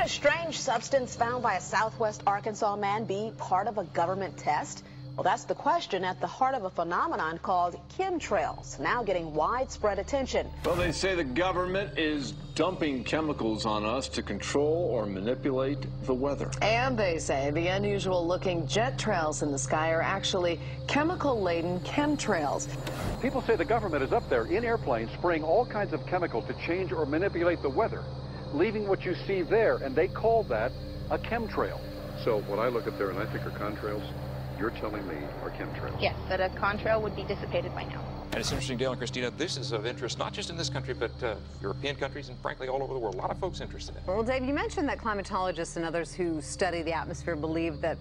a strange substance found by a southwest Arkansas man be part of a government test? Well, that's the question at the heart of a phenomenon called chemtrails, now getting widespread attention. Well, they say the government is dumping chemicals on us to control or manipulate the weather. And they say the unusual-looking jet trails in the sky are actually chemical-laden chemtrails. People say the government is up there in airplanes spraying all kinds of chemicals to change or manipulate the weather, leaving what you see there, and they call that a chemtrail. So what I look at there and I think are contrails, you're telling me are chemtrails? Yes, that a contrail would be dissipated by now. And it's interesting, Dale and Christina, this is of interest not just in this country, but European countries and frankly all over the world. A lot of folks interested in it. Well, Dave, you mentioned that climatologists and others who study the atmosphere believe that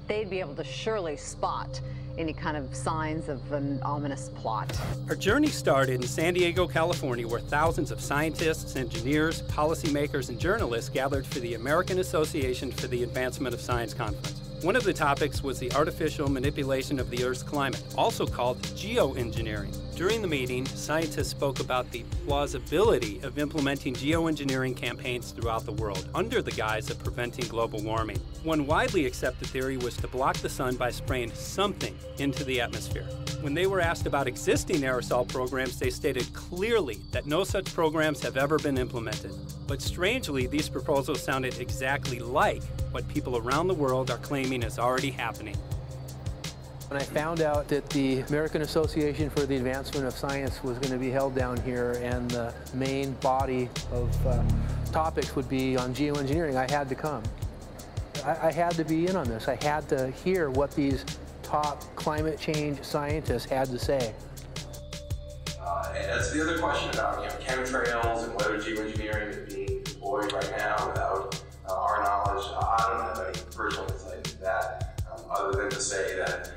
they'd be able to surely spot any kind of signs of an ominous plot. Our journey started in San Diego, California, where thousands of scientists, engineers, policymakers, and journalists gathered for the American Association for the Advancement of Science Conference. One of the topics was the artificial manipulation of the Earth's climate, also called geoengineering. During the meeting, scientists spoke about the plausibility of implementing geoengineering campaigns throughout the world under the guise of preventing global warming. One widely accepted theory was to block the sun by spraying something into the atmosphere. When they were asked about existing aerosol programs, they stated clearly that no such programs have ever been implemented. But strangely, these proposals sounded exactly like what people around the world are claiming is already happening. When I found out that the American Association for the Advancement of Science was going to be held down here and the main body of topics would be on geoengineering, I had to come. I had to be in on this. I had to hear what these top climate change scientists had to say. And that's the other question about chemtrails and whether geoengineering is being deployed right now without our knowledge. I don't have any personal insight into that, other than to say that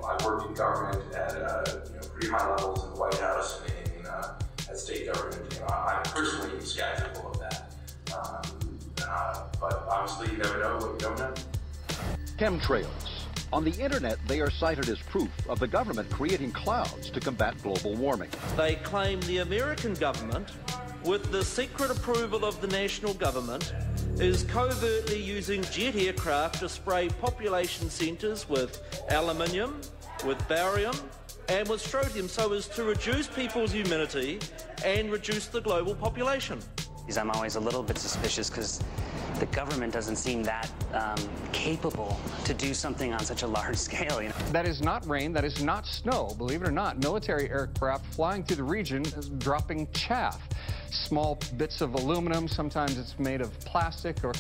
I've worked in government at pretty high levels in the White House and at state government. I'm personally skeptical of that. But obviously, you never know what you don't know. Chemtrails. On the internet, they are cited as proof of the government creating clouds to combat global warming. They claim the American government, with the secret approval of the national government, is covertly using jet aircraft to spray population centres with aluminium, with barium, and with strontium so as to reduce people's immunity and reduce the global population. I'm always a little bit suspicious because the government doesn't seem that capable to do something on such a large scale. That is not rain, that is not snow. Believe it or not, military aircraft flying through the region is dropping chaff. Small bits of aluminum, sometimes it's made of plastic or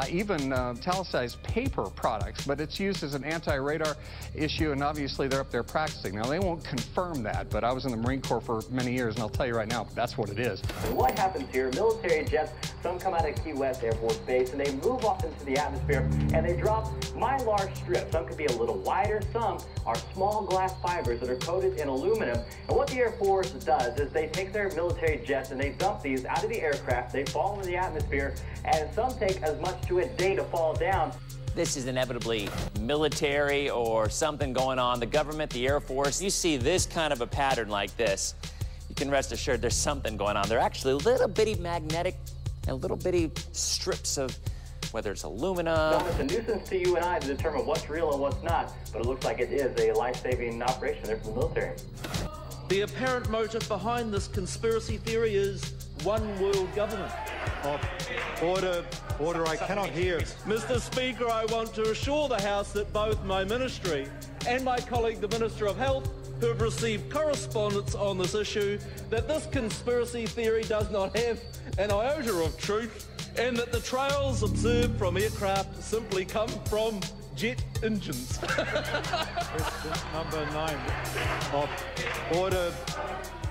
even italicized paper products, but it's used as an anti-radar issue, and obviously they're up there practicing. Now, they won't confirm that, but I was in the Marine Corps for many years, and I'll tell you right now, that's what it is. And what happens here, military jets, some come out of Key West Air Force Base, and they move off into the atmosphere, and they drop mylar strips. Some could be a little wider, some are small glass fibers that are coated in aluminum. And what the Air Force does is they take their military jets and they dump these out of the aircraft, they fall into the atmosphere, and some take as much to a day to fall down. This is inevitably military or something going on. The government, the Air Force, you see this kind of a pattern like this, you can rest assured there's something going on. They're actually little bitty magnetic and little bitty strips of, whether it's aluminum. No, it's a nuisance to you and I to determine what's real and what's not, but it looks like it is a life-saving operation there for the military. The apparent motive behind this conspiracy theory is one world government. Order, I cannot hear. Mr. Speaker, I want to assure the House that both my ministry and my colleague, the Minister of Health, who have received correspondence on this issue, that this conspiracy theory does not have an iota of truth, and that the trails observed from aircraft simply come from jet engines. Question number 9 of order.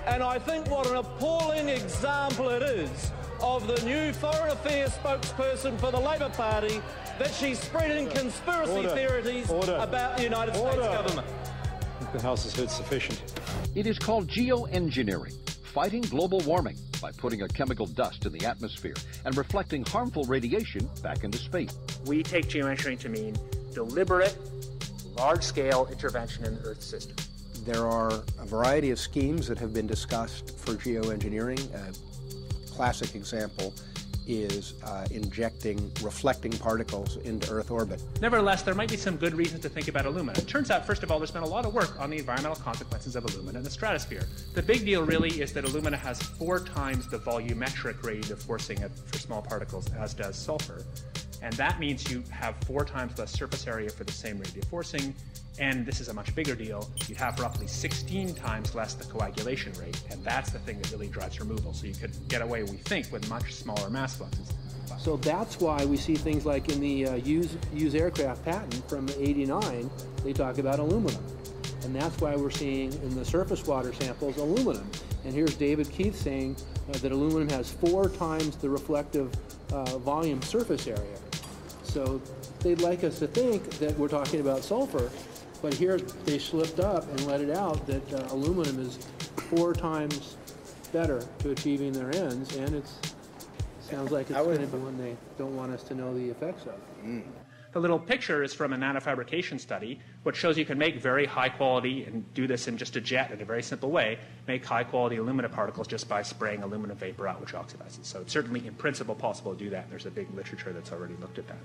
And I think what an appalling example it is of the new Foreign Affairs spokesperson for the Labour Party that she's spreading conspiracy theories about the United States government. I think the House has heard sufficient. It is called geoengineering, fighting global warming by putting a chemical dust in the atmosphere and reflecting harmful radiation back into space. We take geoengineering to mean deliberate, large-scale intervention in the Earth system. There are a variety of schemes that have been discussed for geoengineering. A classic example is injecting reflecting particles into Earth orbit. Nevertheless, there might be some good reasons to think about alumina. It turns out, first of all, there's been a lot of work on the environmental consequences of alumina in the stratosphere. The big deal really is that alumina has 4 times the volumetric rate of forcing for small particles as does sulfur. And that means you have 4 times less surface area for the same rate of forcing. And this is a much bigger deal. You have roughly 16 times less the coagulation rate. And that's the thing that really drives removal. So you could get away, we think, with much smaller mass fluxes. So that's why we see things like in the use aircraft patent from '89, they talk about aluminum. And that's why we're seeing in the surface water samples aluminum. And here's David Keith saying that aluminum has 4 times the reflective volume surface area. So they'd like us to think that we're talking about sulfur, but here they slipped up and let it out that aluminum is 4 times better to achieving their ends, and it sounds like it's going to be one they don't want us to know the effects of. The little picture is from a nanofabrication study, which shows you can make very high quality, and do this in just a jet in a very simple way, make high quality alumina particles just by spraying aluminum vapor out, which oxidizes. So it's certainly in principle possible to do that. There's a big literature that's already looked at that.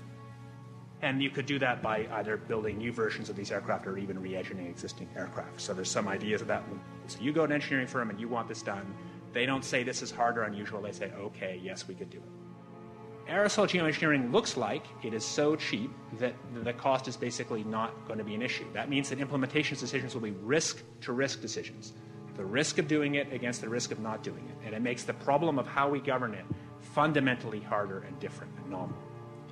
And you could do that by either building new versions of these aircraft or even re-engineering existing aircraft. So there's some ideas of that. So you go to an engineering firm and you want this done. They don't say this is hard or unusual. They say, okay, yes, we could do it. Aerosol geoengineering looks like it is so cheap that the cost is basically not going to be an issue. That means that implementation decisions will be risk-to-risk decisions. The risk of doing it against the risk of not doing it. And it makes the problem of how we govern it fundamentally harder and different and novel.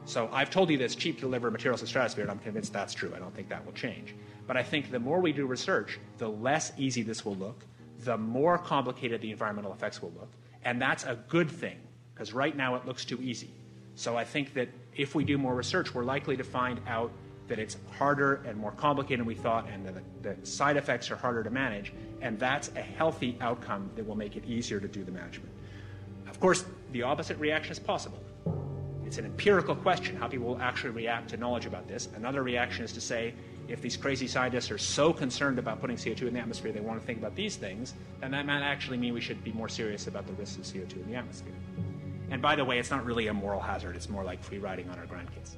So I've told you that it's cheap to deliver materials to the stratosphere, and I'm convinced that's true. I don't think that will change. But I think the more we do research, the less easy this will look, the more complicated the environmental effects will look. And that's a good thing, because right now it looks too easy. So I think that if we do more research, we're likely to find out that it's harder and more complicated than we thought, and that the side effects are harder to manage, and that's a healthy outcome that will make it easier to do the management. Of course, the opposite reaction is possible. It's an empirical question, how people will actually react to knowledge about this. Another reaction is to say, if these crazy scientists are so concerned about putting CO2 in the atmosphere, they want to think about these things, then that might actually mean we should be more serious about the risks of CO2 in the atmosphere. And by the way, it's not really a moral hazard, it's more like free riding on our grandkids.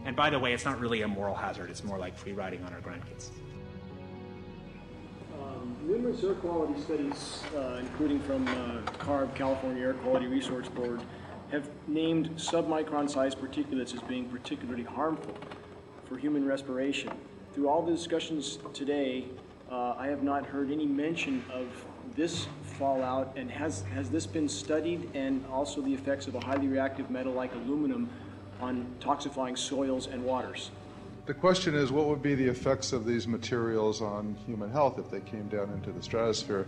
And by the way, it's not really a moral hazard, it's more like free riding on our grandkids. Numerous air quality studies, including from CARB, California Air Quality Resource Board, have named submicron-sized particulates as being particularly harmful for human respiration. Through all the discussions today, I have not heard any mention of this fallout, and has this been studied, and also the effects of a highly reactive metal like aluminum on toxifying soils and waters? The question is, what would be the effects of these materials on human health if they came down into the stratosphere,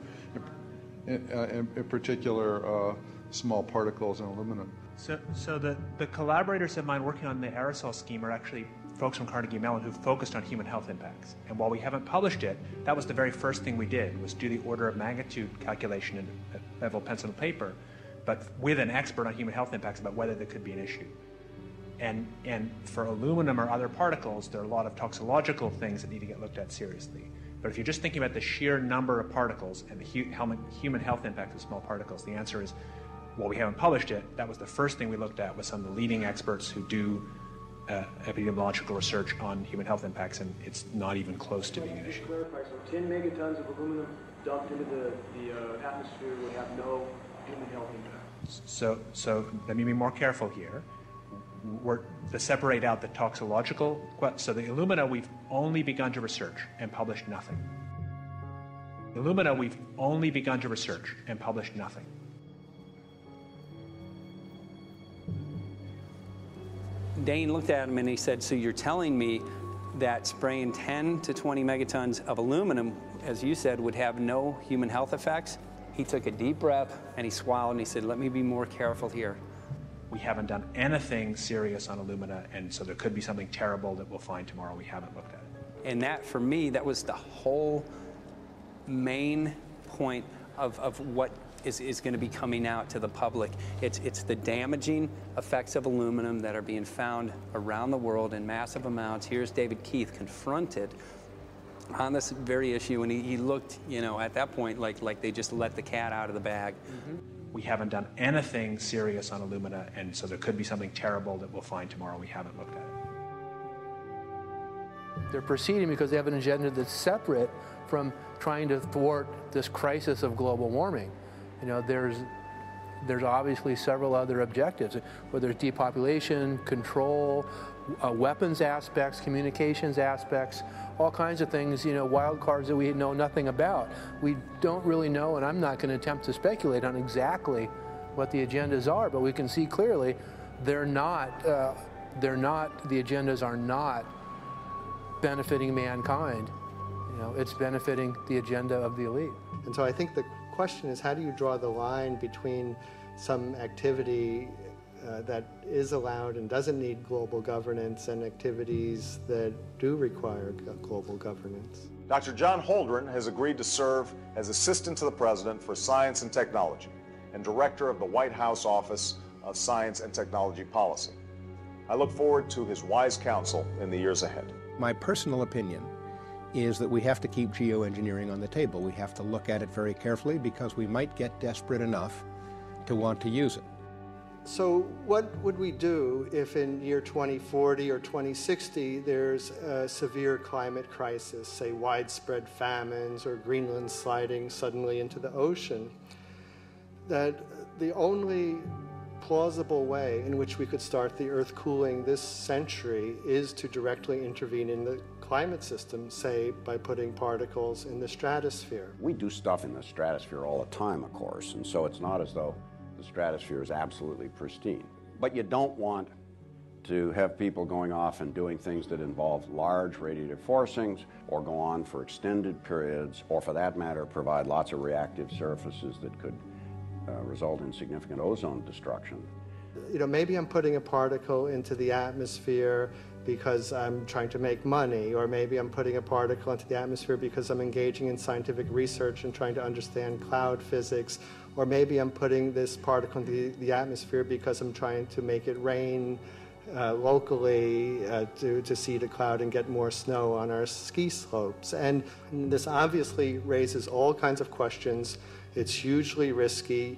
in particular small particles and aluminum? So the collaborators of mine working on the aerosol scheme are actually folks from Carnegie Mellon who focused on human health impacts. And while we haven't published it, that was the very first thing we did, was do the order of magnitude calculation in level pencil and paper, but with an expert on human health impacts about whether there could be an issue. And for aluminum or other particles, there are a lot of toxicological things that need to get looked at seriously. But if you're just thinking about the sheer number of particles and the human health impact of small particles, the answer is, well, we haven't published it. That was the first thing we looked at with some of the leading experts who do epidemiological research on human health impacts, and it's not even close to being an issue. Clarify, so 10 megatons of aluminum dumped into the atmosphere would have no human health impact. So let me be more careful here. We're to separate out the toxicological. So the alumina, we've only begun to research and published nothing. Alumina, we've only begun to research and published nothing. Dane looked at him and he said, so you're telling me that spraying 10 to 20 megatons of aluminum, as you said, would have no human health effects? He took a deep breath and he swallowed and he said, let me be more careful here. We haven't done anything serious on alumina, and so there could be something terrible that we'll find tomorrow. We haven't looked at it. And that, for me, that was the whole main point of what is going to be coming out to the public. It's the damaging effects of aluminum that are being found around the world in massive amounts. Here's David Keith confronted on this very issue, and he looked, you know, at that point like they just let the cat out of the bag. We haven't done anything serious on Illumina, and so there could be something terrible that we'll find tomorrow. We haven't looked at it. They're proceeding because they have an agenda that's separate from trying to thwart this crisis of global warming. You know, there's obviously several other objectives, whether it's depopulation, control, weapons aspects, communications aspects, all kinds of things, you know, wild cards that we know nothing about. We don't really know, and I'm not going to attempt to speculate on exactly what the agendas are, but we can see clearly the agendas are not benefiting mankind. You know, it's benefiting the agenda of the elite. And so I think the question is, how do you draw the line between some activity that is allowed and doesn't need global governance and activities that do require global governance? Dr. John Holdren has agreed to serve as Assistant to the President for Science and Technology and Director of the White House Office of Science and Technology Policy. I look forward to his wise counsel in the years ahead. My personal opinion is that we have to keep geoengineering on the table. We have to look at it very carefully because we might get desperate enough to want to use it. So what would we do if in year 2040 or 2060 there's a severe climate crisis, say widespread famines or Greenland sliding suddenly into the ocean? That the only plausible way in which we could start the Earth cooling this century is to directly intervene in the climate system, say by putting particles in the stratosphere. We do stuff in the stratosphere all the time, of course, and so it's not as though the stratosphere is absolutely pristine. But you don't want to have people going off and doing things that involve large radiative forcings or go on for extended periods, or for that matter, provide lots of reactive surfaces that could result in significant ozone destruction. You know, maybe I'm putting a particle into the atmosphere because I'm trying to make money, or maybe I'm putting a particle into the atmosphere because I'm engaging in scientific research and trying to understand cloud physics, or maybe I'm putting this particle into the atmosphere because I'm trying to make it rain locally to seed a cloud and get more snow on our ski slopes. And this obviously raises all kinds of questions. It's hugely risky.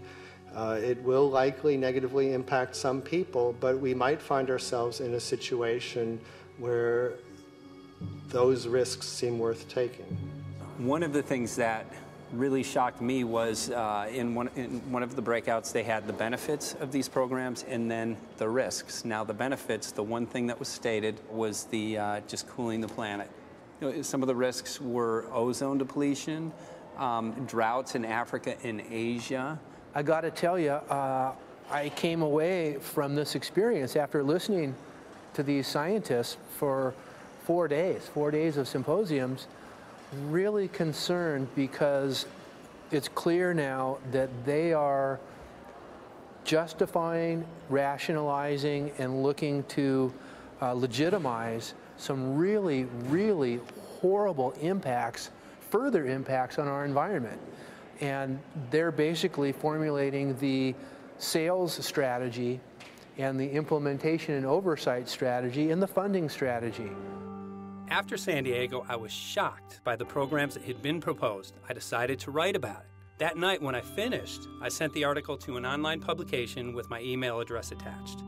It will likely negatively impact some people, but we might find ourselves in a situation where those risks seem worth taking. One of the things that really shocked me was in one of the breakouts, they had the benefits of these programs and then the risks. Now the benefits, the one thing that was stated was the just cooling the planet. You know, some of the risks were ozone depletion, droughts in Africa and Asia. I got to tell you, I came away from this experience after listening to these scientists for 4 days of symposiums, really concerned, because it's clear now that they are justifying, rationalizing, and looking to legitimize some really, really horrible impacts, further impacts on our environment. And they're basically formulating the sales strategy and the implementation and oversight strategy and the funding strategy. After San Diego, I was shocked by the programs that had been proposed. I decided to write about it. That night when I finished, I sent the article to an online publication with my email address attached.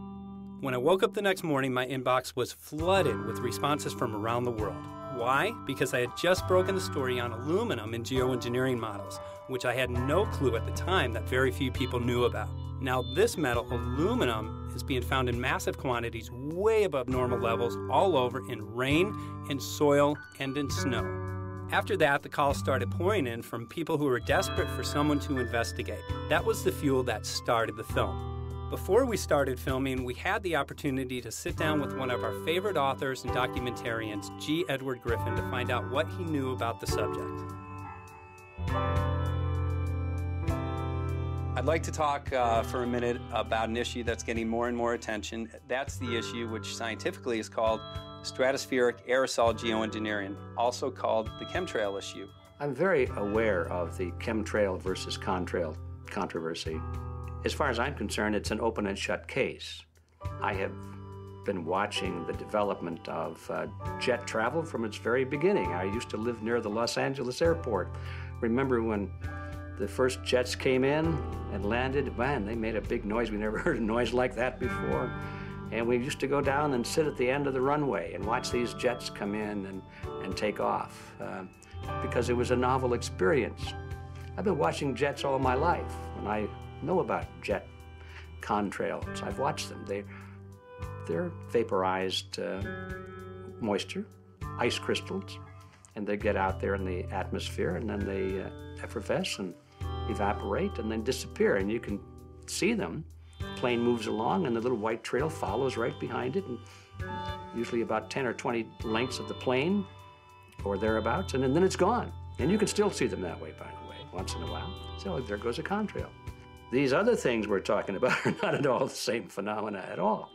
When I woke up the next morning, my inbox was flooded with responses from around the world. Why? Because I had just broken the story on aluminum in geoengineering models, which I had no clue at the time that very few people knew about. Now this metal, aluminum, is being found in massive quantities way above normal levels all over in rain, in soil, and in snow. After that, the calls started pouring in from people who were desperate for someone to investigate. That was the fuel that started the film. Before we started filming, we had the opportunity to sit down with one of our favorite authors and documentarians, G. Edward Griffin, to find out what he knew about the subject. I'd like to talk for a minute about an issue that's getting more and more attention. That's the issue which scientifically is called stratospheric aerosol geoengineering, also called the chemtrail issue. I'm very aware of the chemtrail versus contrail controversy. As far as I'm concerned, it's an open and shut case. I have been watching the development of jet travel from its very beginning. I used to live near the Los Angeles airport. Remember when the first jets came in and landed? Man, they made a big noise. We never heard a noise like that before. And we used to go down and sit at the end of the runway and watch these jets come in and take off because it was a novel experience. I've been watching jets all my life, and I know about jet contrails. I've watched them. They're vaporized moisture, ice crystals, and they get out there in the atmosphere, and then they effervesce and evaporate and then disappear, and you can see them. Plane moves along, and the little white trail follows right behind it, and usually about 10 or 20 lengths of the plane or thereabouts, and then it's gone. And you can still see them that way, by the way, once in a while. So there goes a contrail. These other things we're talking about are not at all the same phenomena at all.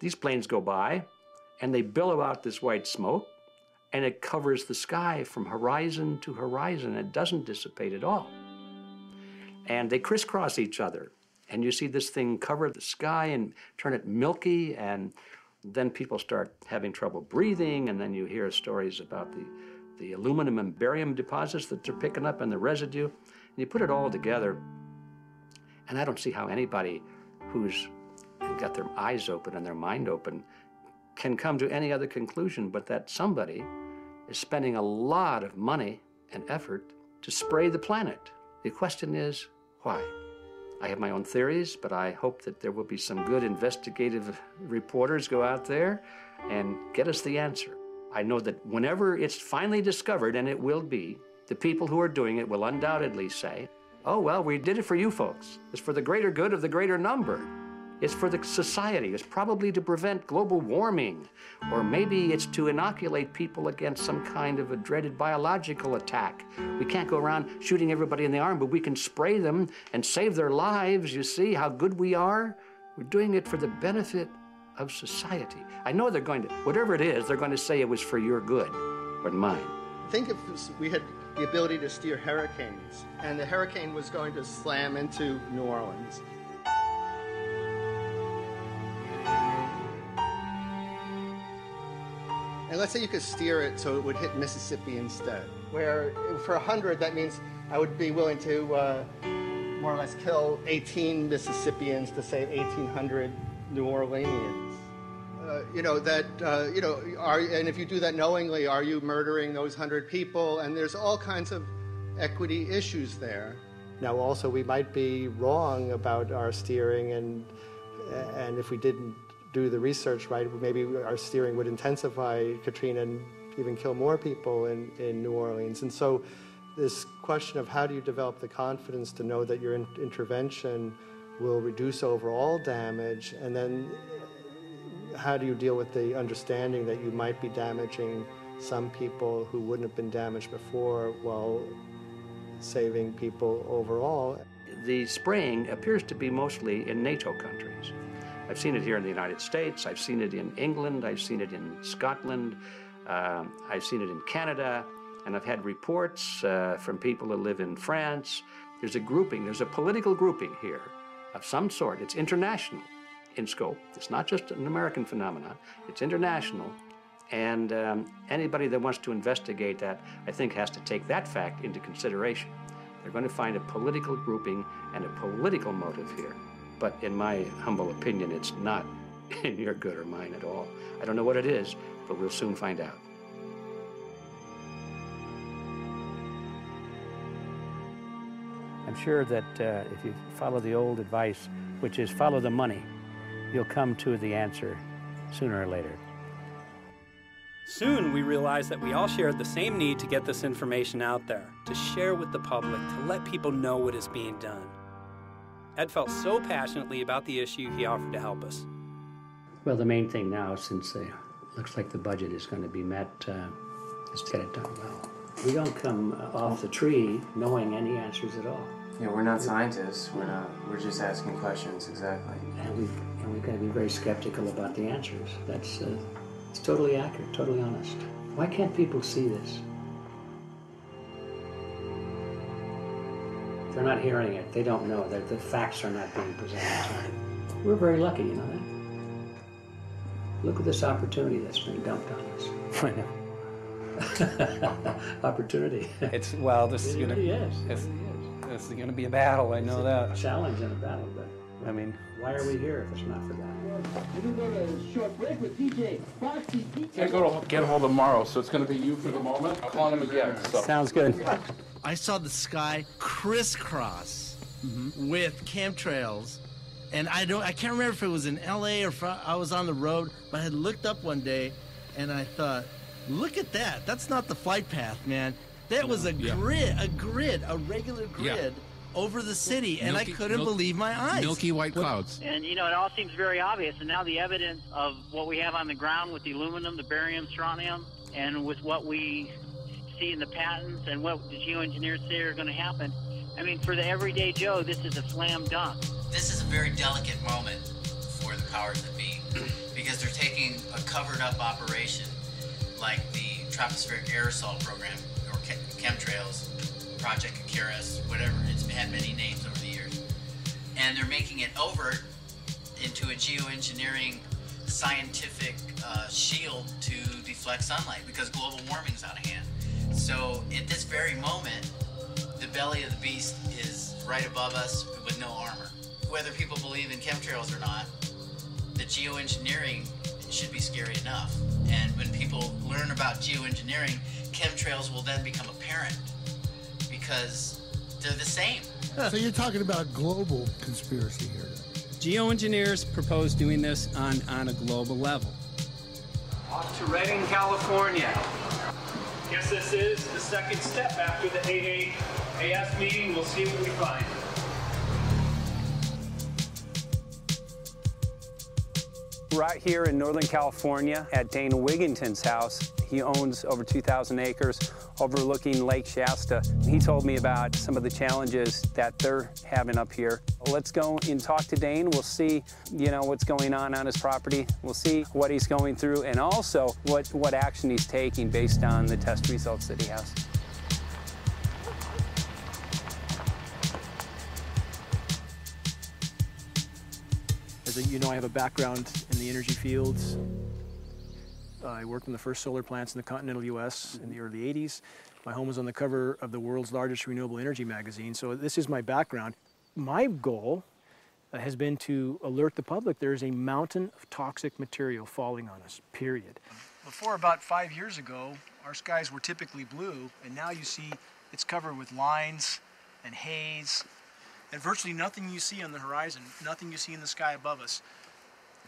These planes go by, and they billow out this white smoke, and it covers the sky from horizon to horizon. It doesn't dissipate at all. And they crisscross each other. And you see this thing cover the sky and turn it milky, and then people start having trouble breathing, and then you hear stories about the aluminum and barium deposits that they're picking up and the residue. And you put it all together, and I don't see how anybody who's got their eyes open and their mind open can come to any other conclusion but that somebody is spending a lot of money and effort to spray the planet. The question is, why? I have my own theories, but I hope that there will be some good investigative reporters go out there and get us the answer. I know that whenever it's finally discovered, and it will be, the people who are doing it will undoubtedly say, oh, well, we did it for you folks. It's for the greater good of the greater number. It's for the society. It's probably to prevent global warming, or maybe it's to inoculate people against some kind of a dreaded biological attack. We can't go around shooting everybody in the arm, but we can spray them and save their lives. You see how good we are? We're doing it for the benefit of society. I know they're going to, whatever it is, they're going to say it was for your good or mine. Think if we had the ability to steer hurricanes, and the hurricane was going to slam into New Orleans. And let's say you could steer it so it would hit Mississippi instead, where for 100, that means I would be willing to more or less kill 18 Mississippians to save 1,800 New Orleanians. And if you do that knowingly, are you murdering those 100 people? And there's all kinds of equity issues there. Now, also, we might be wrong about our steering, and if we didn't do the research right, maybe our steering would intensify Katrina and even kill more people in New Orleans. And so this question of how do you develop the confidence to know that your intervention will reduce overall damage, and then how do you deal with the understanding that you might be damaging some people who wouldn't have been damaged before while saving people overall? The spraying appears to be mostly in NATO countries. I've seen it here in the United States, I've seen it in England, I've seen it in Scotland, I've seen it in Canada, and I've had reports from people who live in France. There's a grouping, there's a political grouping here of some sort. It's international in scope. It's not just an American phenomenon, it's international. And anybody that wants to investigate that, I think, has to take that fact into consideration. They're going to find a political grouping and a political motive here. But in my humble opinion, it's not in your good or mine at all. I don't know what it is, but we'll soon find out. I'm sure that if you follow the old advice, which is follow the money, you'll come to the answer sooner or later. Soon we realized that we all shared the same need to get this information out there, to share with the public, to let people know what is being done. Ed felt so passionately about the issue, he offered to help us. Well, the main thing now, since it looks like the budget is going to be met, is to get it done well. We don't come off the tree knowing any answers at all. Yeah, we're not scientists. We're just asking questions, exactly. And we've got to be very skeptical about the answers. That's it's totally accurate, totally honest. Why can't people see this? They're not hearing it. They don't know that the facts are not being presented to them. We're very lucky, you know that? Look at this opportunity that's been dumped on us. I know. Opportunity. This is going to this is going to be a battle. I know that. A challenge and a battle, but I mean, why are we here if it's not for that? We're going to go to a short break with DJ Foxy. I go to get a hold of Morrow, so it's going to be you for the moment. I'll call him again. So. Sounds good. I saw the sky crisscross with chemtrails, and I can't remember if it was in LA or if I was on the road, but I had looked up one day, and I thought, look at that. That's not the flight path, man. That was a regular grid over the city, and I couldn't believe my eyes. Milky white clouds. And, you know, it all seems very obvious, and now the evidence of what we have on the ground with the aluminum, the barium, strontium, and with what we see in the patents and what the geoengineers say are going to happen, I mean, for the everyday Joe, this is a slam dunk. This is a very delicate moment for the powers that be, because they're taking a covered-up operation like the tropospheric aerosol program, or chemtrails, Project Coraz, whatever. It's had many names over the years. And they're making it over into a geoengineering scientific shield to deflect sunlight, because global warming's out of hand. So at this very moment, the belly of the beast is right above us with no armor. Whether people believe in chemtrails or not, the geoengineering should be scary enough. And when people learn about geoengineering, chemtrails will then become apparent, because they're the same. So you're talking about global conspiracy here. Geoengineers propose doing this on a global level. Off to Redding, California. Guess this is the second step after the AAAS meeting. We'll see what we find. Right here in Northern California at Dane Wigington's house. He owns over 2,000 acres overlooking Lake Shasta. He told me about some of the challenges that they're having up here. Let's go and talk to Dane. We'll see, you know, what's going on his property. We'll see what he's going through, and also what action he's taking based on the test results that he has. As you know, I have a background in the energy fields. I worked in the first solar plants in the continental U.S. in the early 80s. My home was on the cover of the world's largest renewable energy magazine, so this is my background. My goal has been to alert the public there is a mountain of toxic material falling on us, period. Before about 5 years ago, our skies were typically blue, and now you see it's covered with lines and haze. And virtually nothing you see on the horizon, nothing you see in the sky above us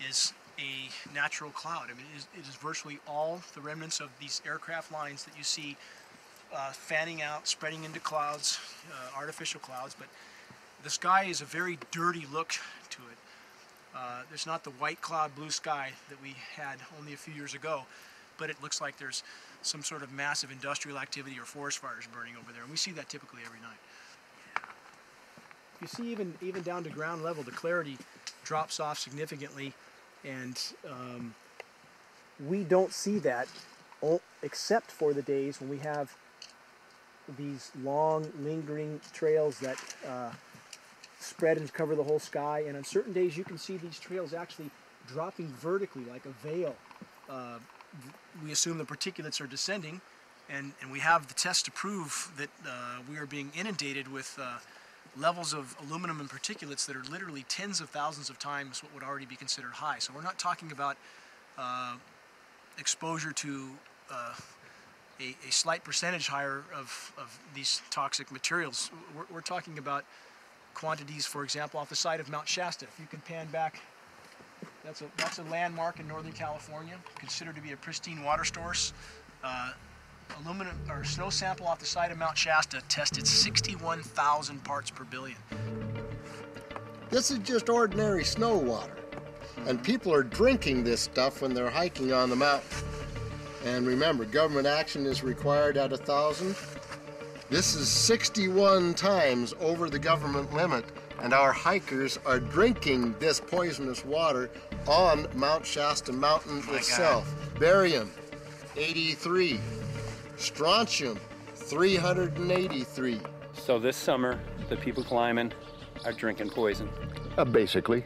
is a natural cloud. I mean, it is virtually all the remnants of these aircraft lines that you see fanning out, spreading into clouds, artificial clouds. But the sky is a very dirty look to it. There's not the white cloud blue sky that we had only a few years ago, but it looks like there's some sort of massive industrial activity or forest fires burning over there. And we see that typically every night. You see, even down to ground level, the clarity drops off significantly, and we don't see that except for the days when we have these long, lingering trails that spread and cover the whole sky. And on certain days, you can see these trails actually dropping vertically like a veil. We assume the particulates are descending, and we have the tests to prove that we are being inundated with levels of aluminum and particulates that are literally tens of thousands of times what would already be considered high. So we're not talking about exposure to a slight percentage higher of these toxic materials. We're talking about quantities, for example, off the side of Mount Shasta. If you can pan back, that's a landmark in Northern California, considered to be a pristine water source. Aluminum or snow sample off the side of Mount Shasta tested 61,000 parts per billion. This is just ordinary snow water, and people are drinking this stuff when they're hiking on the mountain. And remember, government action is required at 1,000. This is 61 times over the government limit, and our hikers are drinking this poisonous water on Mount Shasta Mountain itself. Barium, 83. Strontium, 383. So this summer, the people climbing are drinking poison. Basically.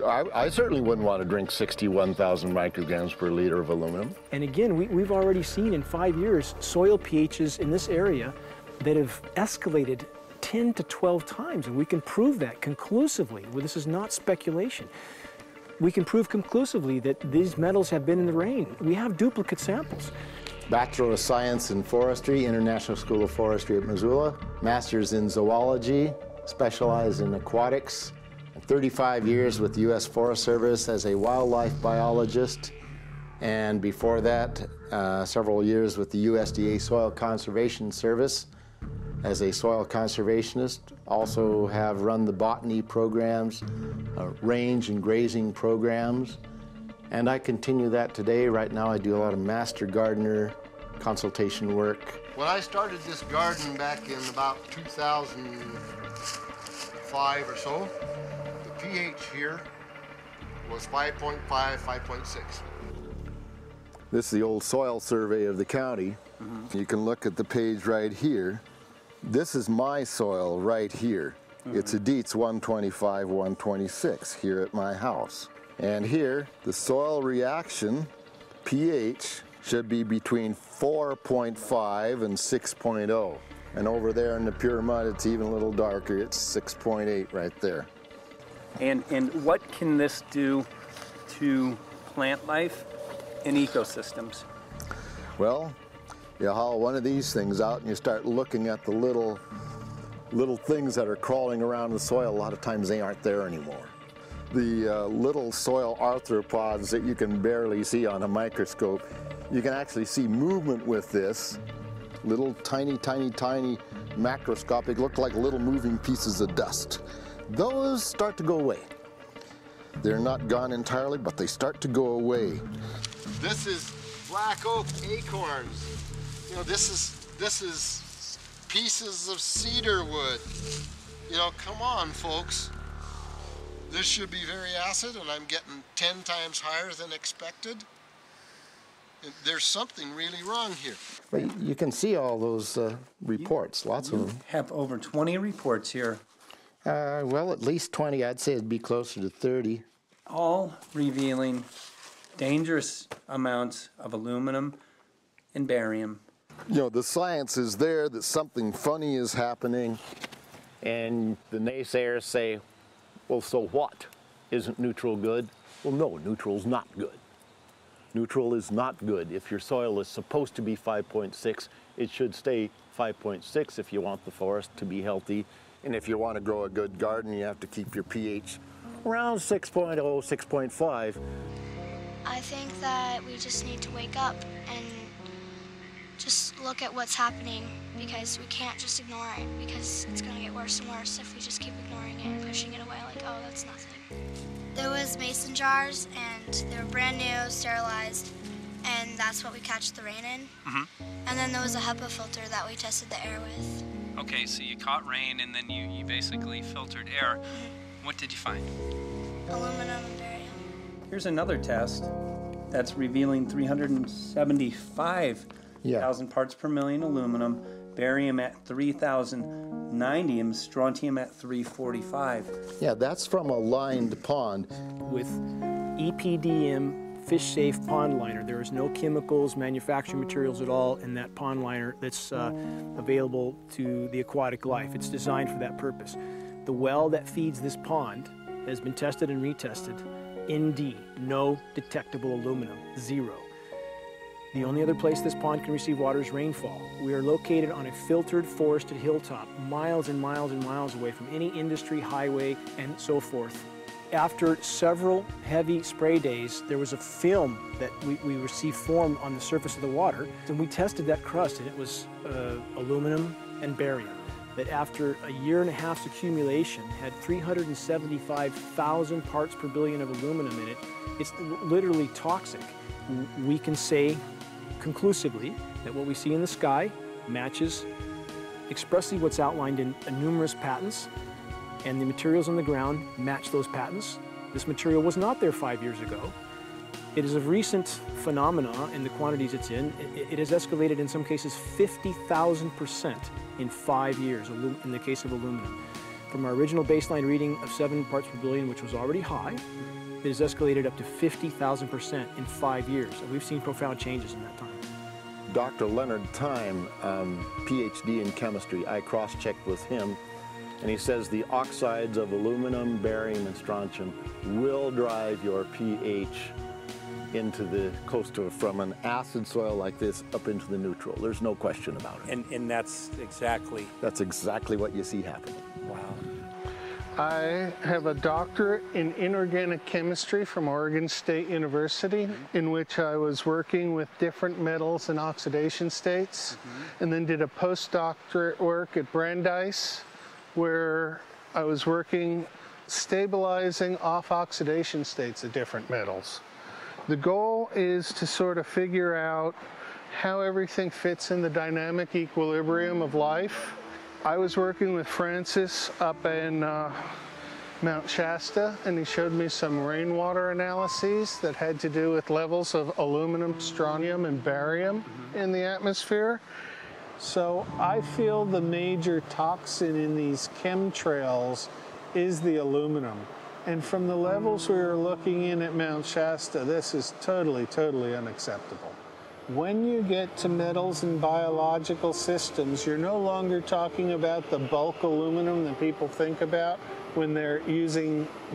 I certainly wouldn't want to drink 61,000 micrograms per liter of aluminum. And again, we've already seen in 5 years soil pHs in this area that have escalated 10 to 12 times, and we can prove that conclusively. Well, this is not speculation. We can prove conclusively that these metals have been in the rain. We have duplicate samples. Bachelor of Science in Forestry, International School of Forestry at Missoula. Master's in Zoology, specialized in aquatics. 35 years with the U.S. Forest Service as a wildlife biologist. And before that, several years with the USDA Soil Conservation Service as a soil conservationist. Also have run the botany programs, range and grazing programs. And I continue that today. Right now I do a lot of master gardener consultation work. When I started this garden back in about 2005 or so, the pH here was 5.5, 5.6. This is the old soil survey of the county. You can look at the page right here. This is my soil right here. It's a Dietz 125, 126 here at my house. And here, the soil reaction pH should be between 4.5 and 6.0. And over there in the pure mud, it's even a little darker. It's 6.8 right there. And what can this do to plant life and ecosystems? Well, you haul one of these things out and you start looking at the little things that are crawling around the soil. A lot of times they aren't there anymore. The little soil arthropods that you can barely see on a microscope, you can actually see movement with this. Little tiny, tiny, tiny macroscopic, look like little moving pieces of dust. Those start to go away. They're not gone entirely, but they start to go away. This is black oak acorns. You know, this is pieces of cedar wood. You know, come on, folks. This should be very acid, and I'm getting 10 times higher than expected. There's something really wrong here. Well, you can see all those reports, lots of them. Have over 20 reports here. Well, at least 20. I'd say it'd be closer to 30. All revealing dangerous amounts of aluminum and barium. You know, the science is there that something funny is happening. And the naysayers say, well, so what? Isn't neutral good? Well, no, neutral's not good. Neutral is not good. If your soil is supposed to be 5.6, it should stay 5.6 if you want the forest to be healthy. And if you want to grow a good garden, you have to keep your pH around 6.0, 6.5. I think that we just need to wake up and just look at what's happening, because we can't just ignore it, because it's going to get worse and worse if we just keep ignoring it and pushing it away like, oh, that's nothing. There was mason jars, and they were brand new, sterilized, and that's what we catch the rain in. And then there was a HEPA filter that we tested the air with. Okay, so you caught rain and then you basically filtered air. What did you find? Aluminum and barium. Here's another test that's revealing 375,000 parts per million aluminum, barium at 3,090, and strontium at 345. Yeah, that's from a lined pond. With EPDM fish-safe pond liner. There is no chemicals, manufactured materials at all in that pond liner that's available to the aquatic life. It's designed for that purpose. The well that feeds this pond has been tested and retested. ND, no detectable aluminum, 0. The only other place this pond can receive water is rainfall. We are located on a filtered, forested hilltop, miles and miles and miles away from any industry, highway, and so forth. After several heavy spray days, there was a film that we received formed on the surface of the water, and we tested that crust, and it was aluminum and barium. That after a year and a half's accumulation had 375,000 parts per billion of aluminum in it. It's literally toxic. We can say conclusively that what we see in the sky matches expressly what's outlined in numerous patents, and the materials on the ground match those patents. This material was not there 5 years ago. It is a recent phenomena in the quantities it's in. It has escalated in some cases 50,000% in 5 years in the case of aluminum. From our original baseline reading of 7 parts per billion, which was already high, it has escalated up to 50,000% in 5 years. And we've seen profound changes in that time. Dr. Leonard Time, PhD in chemistry, I cross-checked with him, and he says the oxides of aluminum, barium, and strontium will drive your pH into the coastal, from an acid soil like this up into the neutral. There's no question about it. And that's exactly? That's exactly what you see happening. Wow. I have a doctorate in inorganic chemistry from Oregon State University, in which I was working with different metals and oxidation states, and then did a postdoctorate work at Brandeis, where I was working stabilizing off oxidation states of different metals. The goal is to sort of figure out how everything fits in the dynamic equilibrium of life. I was working with Francis up in Mount Shasta, and he showed me some rainwater analyses that had to do with levels of aluminum, strontium, and barium in the atmosphere. So I feel the major toxin in these chemtrails is the aluminum. And from the levels we were looking in at Mount Shasta, this is totally, totally unacceptable. When you get to metals and biological systems, you're no longer talking about the bulk aluminum that people think about when they're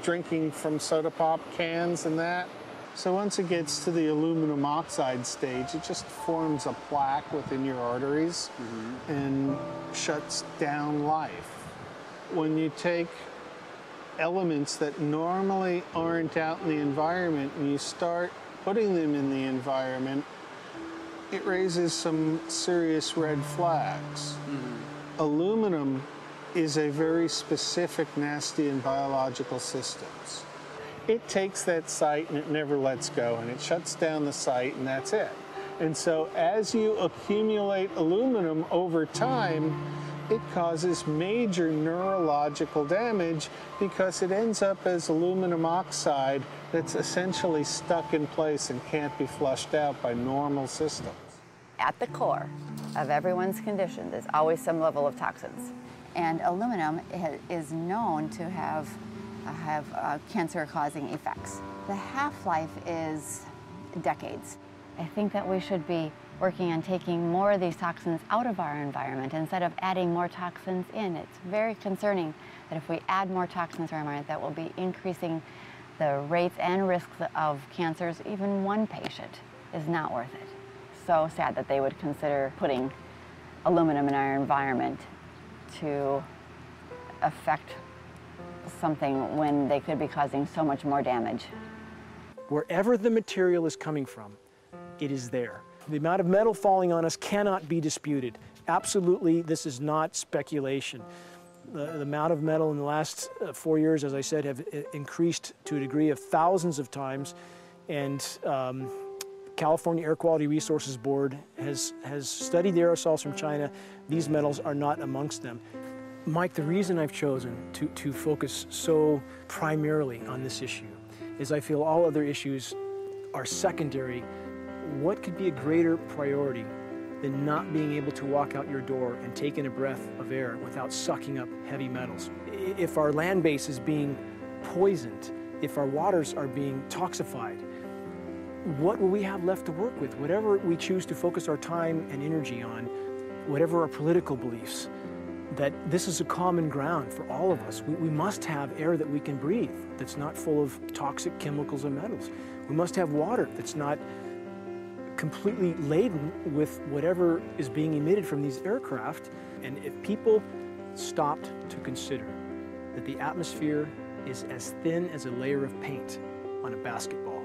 drinking from soda pop cans and that. So once it gets to the aluminum oxide stage, it just forms a plaque within your arteries and shuts down life. When you take elements that normally aren't out in the environment and you start putting them in the environment, it raises some serious red flags. Aluminum is a very specific nasty in biological systems. It takes that site and it never lets go, and it shuts down the site, and that's it. And so as you accumulate aluminum over time, it causes major neurological damage because it ends up as aluminum oxide that's essentially stuck in place and can't be flushed out by normal systems. At the core of everyone's condition, there's always some level of toxins. And aluminum is known to have cancer-causing effects. The half-life is decades. I think that we should be working on taking more of these toxins out of our environment instead of adding more toxins in. It's very concerning that if we add more toxins to our environment, that will be increasing the rates and risks of cancers. Even one patient is not worth it. So sad that they would consider putting aluminum in our environment to affect something when they could be causing so much more damage. Wherever the material is coming from, it is there. The amount of metal falling on us cannot be disputed. Absolutely, this is not speculation. The amount of metal in the last 4 years, as I said, have increased to a degree of thousands of times, and California Air Quality Resources Board has studied the aerosols from China. These metals are not amongst them. Mike, the reason I've chosen to focus so primarily on this issue is I feel all other issues are secondary. What could be a greater priority than not being able to walk out your door and take in a breath of air without sucking up heavy metals? If our land base is being poisoned, if our waters are being toxified, what will we have left to work with? Whatever we choose to focus our time and energy on, whatever our political beliefs, that this is a common ground for all of us. We must have air that we can breathe, that's not full of toxic chemicals and metals. We must have water that's not completely laden with whatever is being emitted from these aircraft. And if people stopped to consider that the atmosphere is as thin as a layer of paint on a basketball,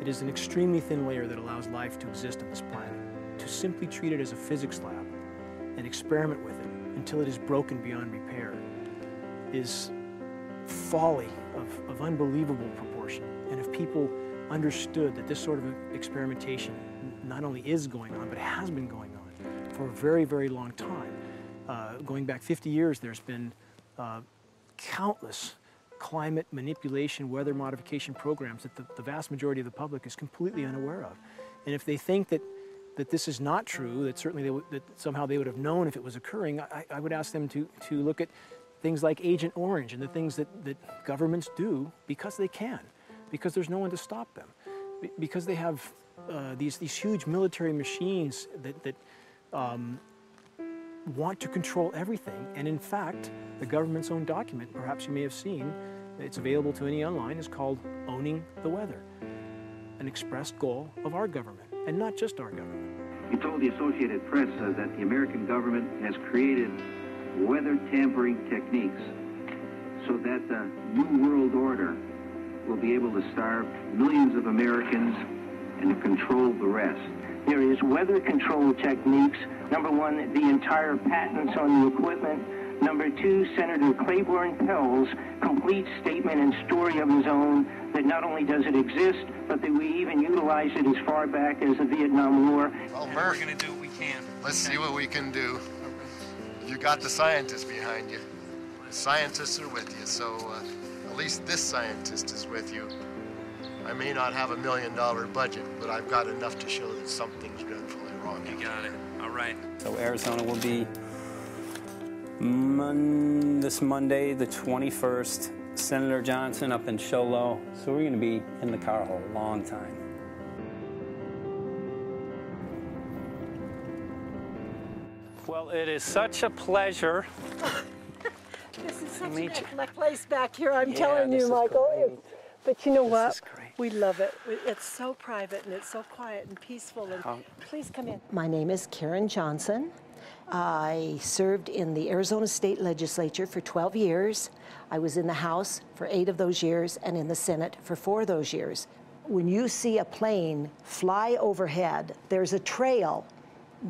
it is an extremely thin layer that allows life to exist on this planet. To simply treat it as a physics lab and experiment with it until it is broken beyond repair is folly of unbelievable proportion. And if people understood that this sort of experimentation not only is going on, but has been going on for a very, very long time. Going back 50 years, there's been countless climate manipulation, weather modification programs that the vast majority of the public is completely unaware of. And if they think that this is not true, that certainly that somehow they would have known if it was occurring, I would ask them to look at things like Agent Orange and the things that governments do because they can, because there's no one to stop them, because they have these huge military machines that want to control everything. And in fact, the government's own document, perhaps you may have seen, it's available to any online, is called Owning the Weather, an expressed goal of our government, and not just our government. He told the Associated Press that the American government has created weather tampering techniques so that the New World Order will be able to starve millions of Americans and to control the rest. There is weather control techniques. Number one, the entire patents on the equipment. Number two, Senator Claiborne Pell's complete statement and story of his own that not only does it exist, but that we even utilize it as far back as the Vietnam War. Well, Murph, we're going to do what we can. Let's see what we can do. You got the scientists behind you. The scientists are with you, so at least this scientist is with you. I may not have $1 million budget, but I've got enough to show that something's dreadfully wrong. You got it. All right. So Arizona will be this Monday, the 21st. Senator Johnson up in Show Low. So we're going to be in the car a long time. Well, it is such a pleasure. This is such meet an you. excellent place back here, I'm Yeah, telling this you, is Michael. great. But you know This what? is great. We love it. It's so private and it's so quiet and peaceful. And please come in. My name is Karen Johnson. I served in the Arizona State Legislature for 12 years. I was in the House for 8 of those years and in the Senate for 4 of those years. When you see a plane fly overhead, there's a trail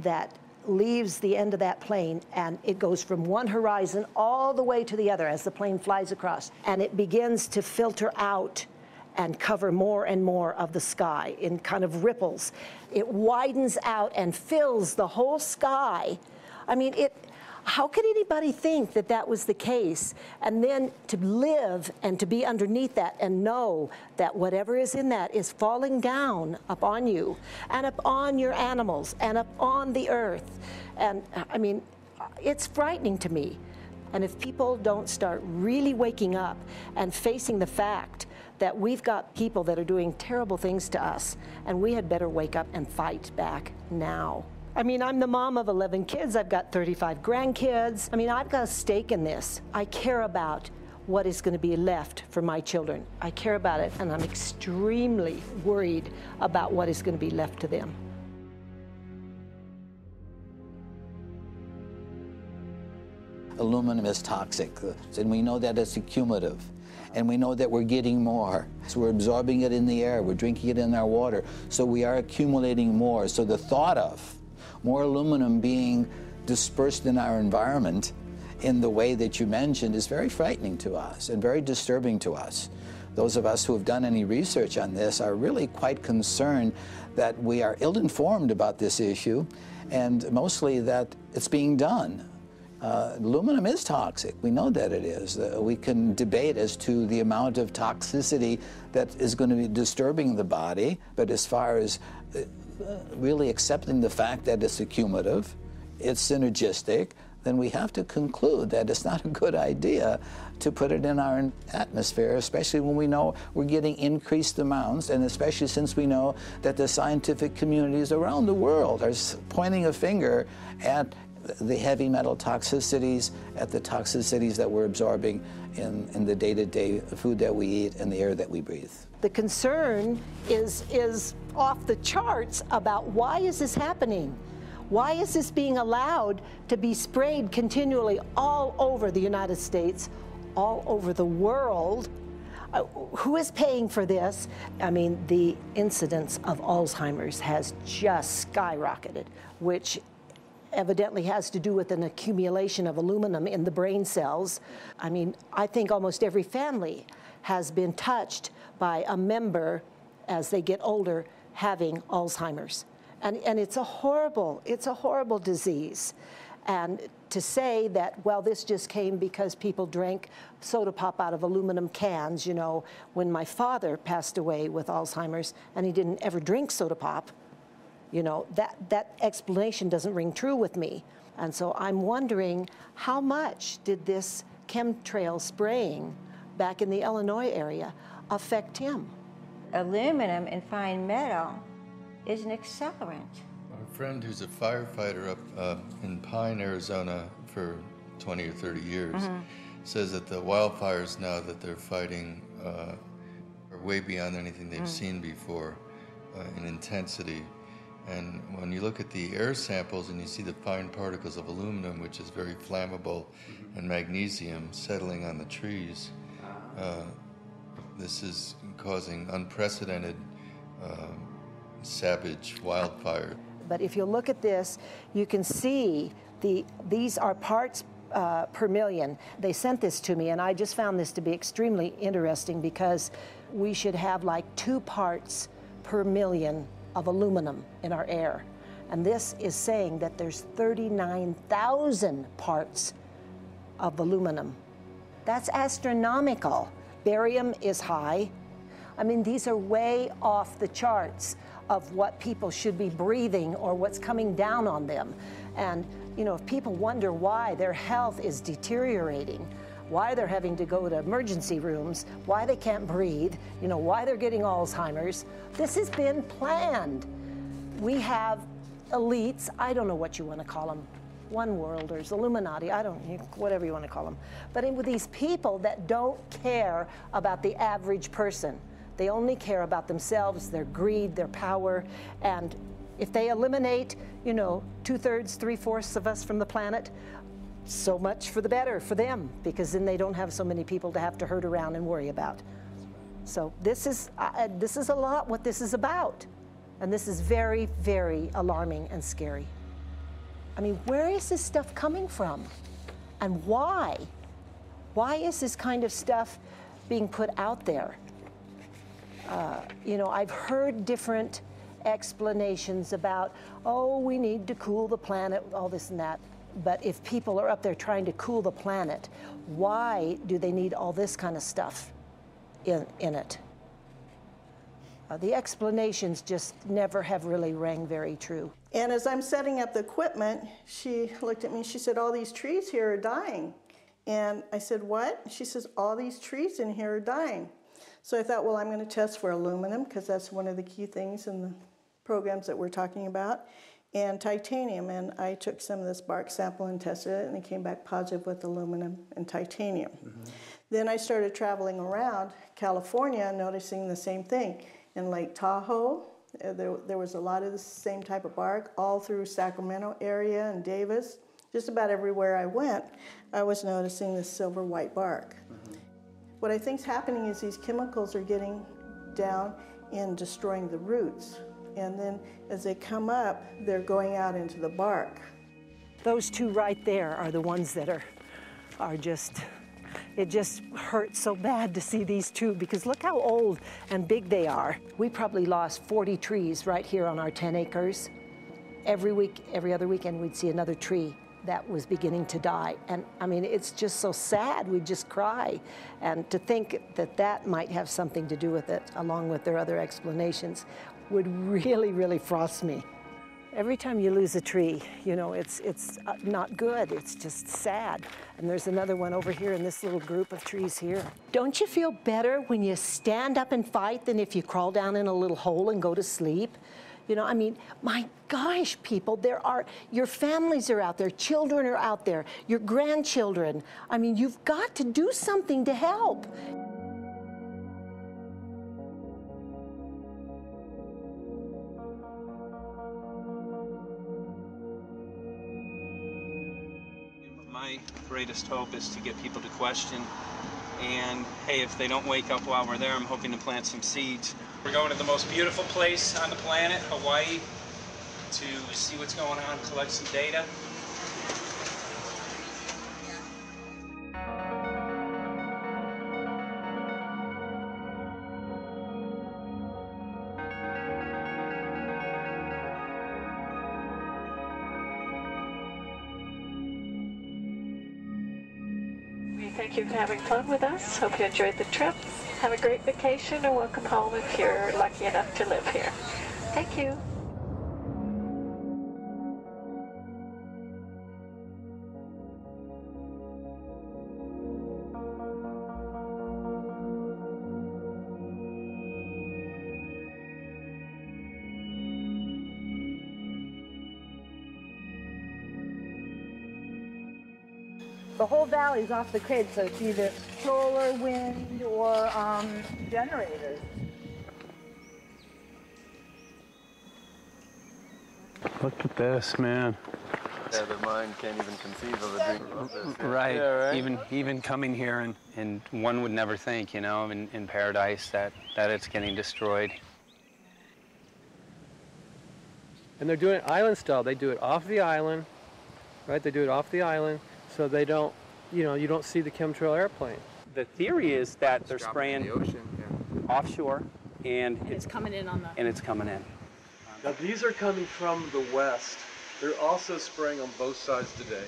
that leaves the end of that plane, and it goes from one horizon all the way to the other as the plane flies across, and it begins to filter out and cover more and more of the sky in kind of ripples. It widens out and fills the whole sky. I mean, how could anybody think that that was the case? And then to live and to be underneath that and know that whatever is in that is falling down upon you and upon your animals and upon the earth. And I mean, it's frightening to me. And if people don't start really waking up and facing the fact that we've got people that are doing terrible things to us, and we had better wake up and fight back now. I mean, I'm the mom of 11 kids. I've got 35 grandkids. I mean, I've got a stake in this. I care about what is going to be left for my children. I care about it, and I'm extremely worried about what is going to be left to them. Aluminum is toxic, and we know that it's accumulative. And we know that we're getting more. So we're absorbing it in the air, we're drinking it in our water, so we are accumulating more. So the thought of more aluminum being dispersed in our environment in the way that you mentioned is very frightening to us and very disturbing to us. Those of us who have done any research on this are really quite concerned that we are ill-informed about this issue, and mostly that it's being done. Aluminum is toxic. We know that it is. We can debate as to the amount of toxicity that is going to be disturbing the body, but as far as really accepting the fact that it's accumulative, it's synergistic, then we have to conclude that it's not a good idea to put it in our atmosphere, especially when we know we're getting increased amounts, and especially since we know that the scientific communities around the world are pointing a finger at the heavy metal toxicities, at the toxicities that we're absorbing in the day-to-day food that we eat and the air that we breathe. The concern is off the charts about why is this happening? Why is this being allowed to be sprayed continually all over the United States, all over the world? Who is paying for this? I mean, the incidence of Alzheimer's has just skyrocketed, which evidently has to do with an accumulation of aluminum in the brain cells. I mean, I think almost every family has been touched by a member as they get older having Alzheimer's. And it's a horrible disease. And to say that, well, this just came because people drank soda pop out of aluminum cans, you know, when my father passed away with Alzheimer's and he didn't ever drink soda pop, you know, that explanation doesn't ring true with me. And so I'm wondering, how much did this chemtrail spraying back in the Illinois area affect him? Aluminum and fine metal is an accelerant. A friend who's a firefighter up in Pine, Arizona for 20 or 30 years says that the wildfires now that they're fighting are way beyond anything they've seen before in intensity. And when you look at the air samples and you see the fine particles of aluminum, which is very flammable, and magnesium settling on the trees, this is causing unprecedented savage wildfire. But if you look at this, you can see these are parts per million. They sent this to me, and I just found this to be extremely interesting because we should have like 2 parts per million of aluminum in our air. And this is saying that there's 39,000 parts of aluminum. That's astronomical. Barium is high. I mean, these are way off the charts of what people should be breathing or what's coming down on them. And, you know, if people wonder why their health is deteriorating, why they're having to go to emergency rooms, why they can't breathe, you know, why they're getting Alzheimer's, this has been planned. We have elites, I don't know what you want to call them, one-worlders, Illuminati, I don't know, whatever you want to call them. But with these people that don't care about the average person. They only care about themselves, their greed, their power, and if they eliminate, you know, 2/3, 3/4 of us from the planet, so much for the better for them, because then they don't have so many people to have to herd around and worry about. So this is a lot what this is about, and this is very, very alarming and scary. I mean, where is this stuff coming from, and why? Why is this kind of stuff being put out there? You know, I've heard different explanations about, oh, we need to cool the planet, all this and that. But if people are up there trying to cool the planet, why do they need all this kind of stuff in it? The explanations just never have really rang very true. And as I'm setting up the equipment, she looked at me, she said, all these trees here are dying. And I said, what? She says, all these trees in here are dying. So I thought, well, I'm going to test for aluminum, because that's one of the key things in the programs that we're talking about, and titanium. And I took some of this bark sample and tested it, and it came back positive with aluminum and titanium. Then I started traveling around California, noticing the same thing. In Lake Tahoe, there was a lot of the same type of bark, all through Sacramento area and Davis. Just about everywhere I went, I was noticing this silver white bark. What I think's happening is these chemicals are getting down and destroying the roots. And then as they come up, they're going out into the bark. Those 2 right there are the ones that are just, it just hurts so bad to see these 2, because look how old and big they are. We probably lost 40 trees right here on our 10 acres. Every week, every other weekend, we'd see another tree that was beginning to die. And I mean, it's just so sad, we just cry. And to think that that might have something to do with it, along with their other explanations, would really, really frost me. Every time you lose a tree, you know, it's not good, it's just sad. And there's another one over here in this little group of trees here. Don't you feel better when you stand up and fight than if you crawl down in a little hole and go to sleep? You know, I mean, my gosh, people, your families are out there, children are out there, your grandchildren. I mean, you've got to do something to help. My greatest hope is to get people to question. And hey, if they don't wake up while we're there, I'm hoping to plant some seeds. We're going to the most beautiful place on the planet, Hawaii, to see what's going on, collect some data. Thank you for having fun with us. Hope you enjoyed the trip. Have a great vacation and welcome home if you're lucky enough to live here. Thank you. The whole valley's off the grid, so it's either solar, wind, or generators. Look at this, man. Yeah, the mind can't even conceive of a dream of this. Right. Yeah, right. Even coming here, and one would never think, you know, in paradise that it's getting destroyed. And they're doing it island style. They do it off the island, right? They do it off the island, so they don't, you know, you don't see the chemtrail airplane. The theory is that they're spraying the ocean, offshore, and it's coming in on the... And it's coming in. Now these are coming from the west. They're also spraying on both sides today.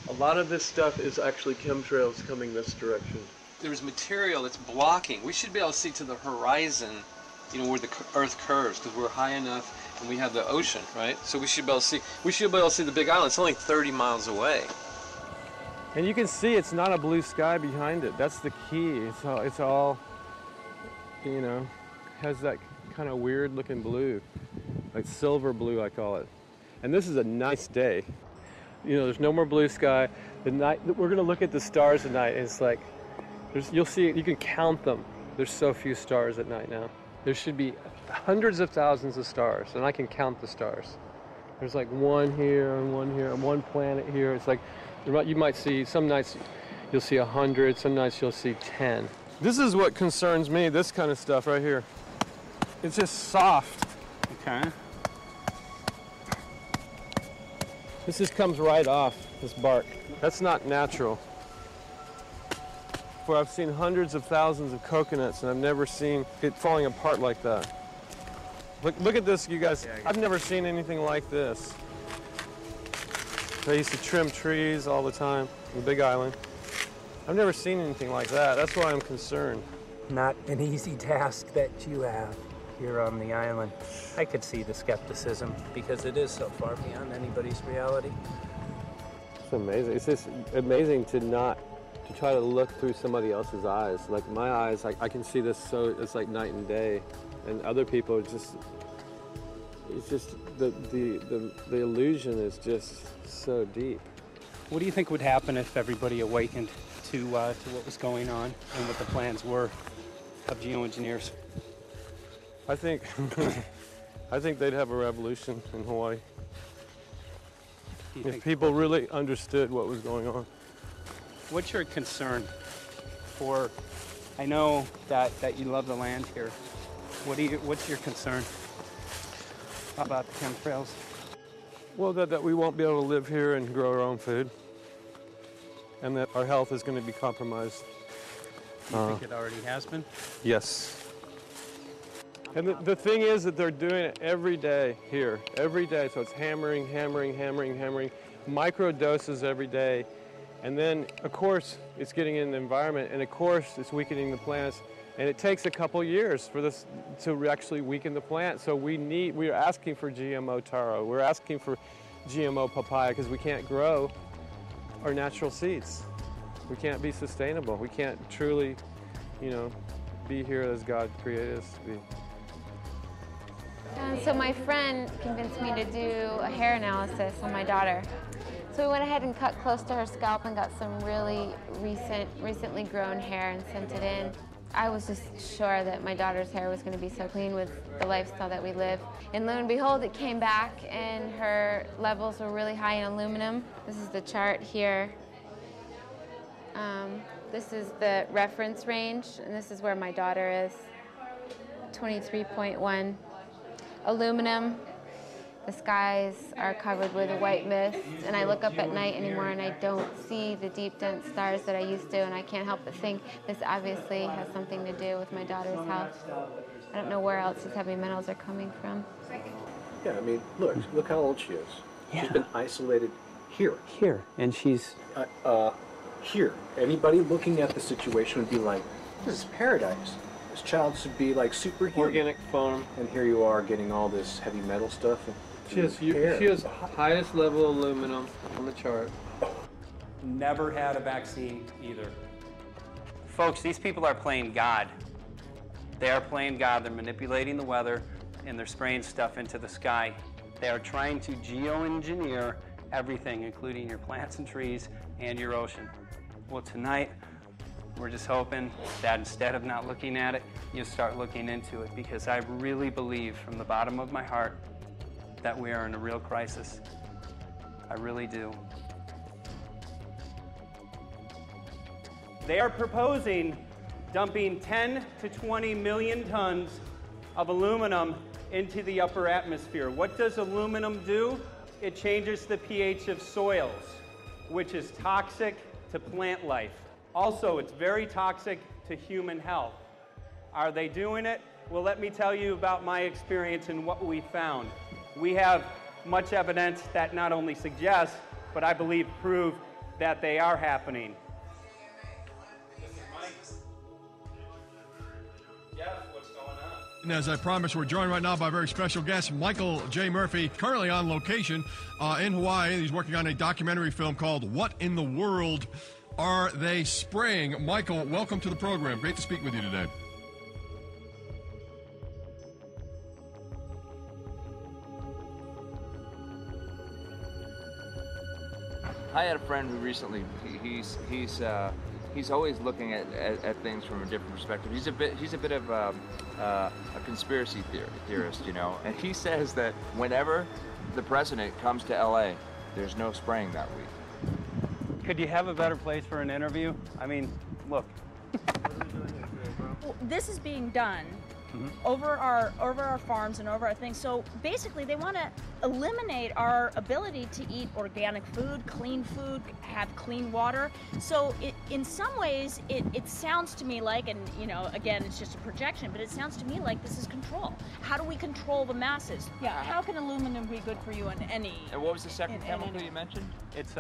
A lot of this stuff is actually chemtrails coming this direction. There's material that's blocking. We should be able to see to the horizon, you know, where the Earth curves, because we're high enough and we have the ocean, right? So we should be able to see. We should be able to see the Big Island. It's only 30 miles away. And you can see it's not a blue sky behind it. That's the key. It's all, you know, has that kind of weird looking blue, like silver blue, I call it. And this is a nice day. You know, there's no more blue sky. The night, we're gonna look at the stars at night, and it's like, you'll see, you can count them. There's so few stars at night now. There should be hundreds of thousands of stars, and I can count the stars. There's like one here, and one planet here. It's like, you might see, some nights you'll see 100, some nights you'll see 10. This is what concerns me, this kind of stuff right here. It's just soft. Okay. This just comes right off, this bark. That's not natural. For I've seen hundreds of thousands of coconuts, and I've never seen it falling apart like that. Look at this, you guys. I've never seen anything like this. I used to trim trees all the time on the Big Island. I've never seen anything like that. That's why I'm concerned. Not an easy task that you have here on the island. I could see the skepticism because it is so far beyond anybody's reality. It's amazing. It's just amazing to try to look through somebody else's eyes. Like my eyes, I can see this, so it's like night and day. And other people, it's just the illusion is just so deep. What do you think would happen if everybody awakened to what was going on and what the plans were of geoengineers? I think they'd have a revolution in Hawaii if people really understood what was going on. What's your concern for? I know that you love the land here. What's your concern about the chemtrails? Well, that we won't be able to live here and grow our own food, and that our health is going to be compromised. You think it already has been? Yes. And the thing is that they're doing it every day here, every day. So it's hammering, micro doses every day. And then, of course, it's getting in the environment, and of course, it's weakening the plants. And it takes a couple years for this to actually weaken the plant. So we're asking for GMO taro. We're asking for GMO papaya because we can't grow our natural seeds. We can't be sustainable. We can't truly, you know, be here as God created us to be. So my friend convinced me to do a hair analysis on my daughter. So we went ahead and cut close to her scalp and got some really recently grown hair and sent it in. I was just sure that my daughter's hair was going to be so clean with the lifestyle that we live. And lo and behold, it came back and her levels were really high in aluminum. This is the chart here. This is the reference range, and this is where my daughter is, 23.1. Aluminum. The skies are covered with a white mist, and I look up at night anymore and I don't see the deep, dense stars that I used to, and I can't help but think this obviously has something to do with my daughter's health. I don't know where else these heavy metals are coming from. Yeah, I mean, look how old she is. Yeah. She's been isolated here. Here, and she's... here. Anybody looking at the situation would be like, this is paradise. This child should be like superhuman. Organic farm. And here you are getting all this heavy metal stuff. She has highest level aluminum on the chart. Never had a vaccine either. Folks, these people are playing God. They are playing God. They're manipulating the weather, and they're spraying stuff into the sky. They are trying to geoengineer everything, including your plants and trees and your ocean. Well, tonight, we're just hoping that instead of not looking at it, you start looking into it, because I really believe from the bottom of my heart that we are in a real crisis. I really do. They are proposing dumping 10 to 20 million tons of aluminum into the upper atmosphere. What does aluminum do? It changes the pH of soils, which is toxic to plant life. Also, it's very toxic to human health. Are they doing it? Well, let me tell you about my experience and what we found. We have much evidence that not only suggests, but I believe prove that they are happening. And as I promised, we're joined right now by a very special guest, Michael J. Murphy, currently on location in Hawaii. He's working on a documentary film called What in the World Are They Spraying? Michael, welcome to the program. Great to speak with you today. I had a friend who recently, he's always looking at things from a different perspective. He's a bit of a conspiracy theorist, you know, and he says that whenever the president comes to LA, there's no spraying that week. Could you have a better place for an interview? I mean, look. Well, this is being done over our farms and over our things. So basically, they want to eliminate our ability to eat organic food, have clean water. So in some ways, it sounds to me like, and you know, again, it's just a projection, but it sounds to me like this is control. How do we control the masses? Yeah. How can aluminum be good for you in any? And what was the second chemical you mentioned? It's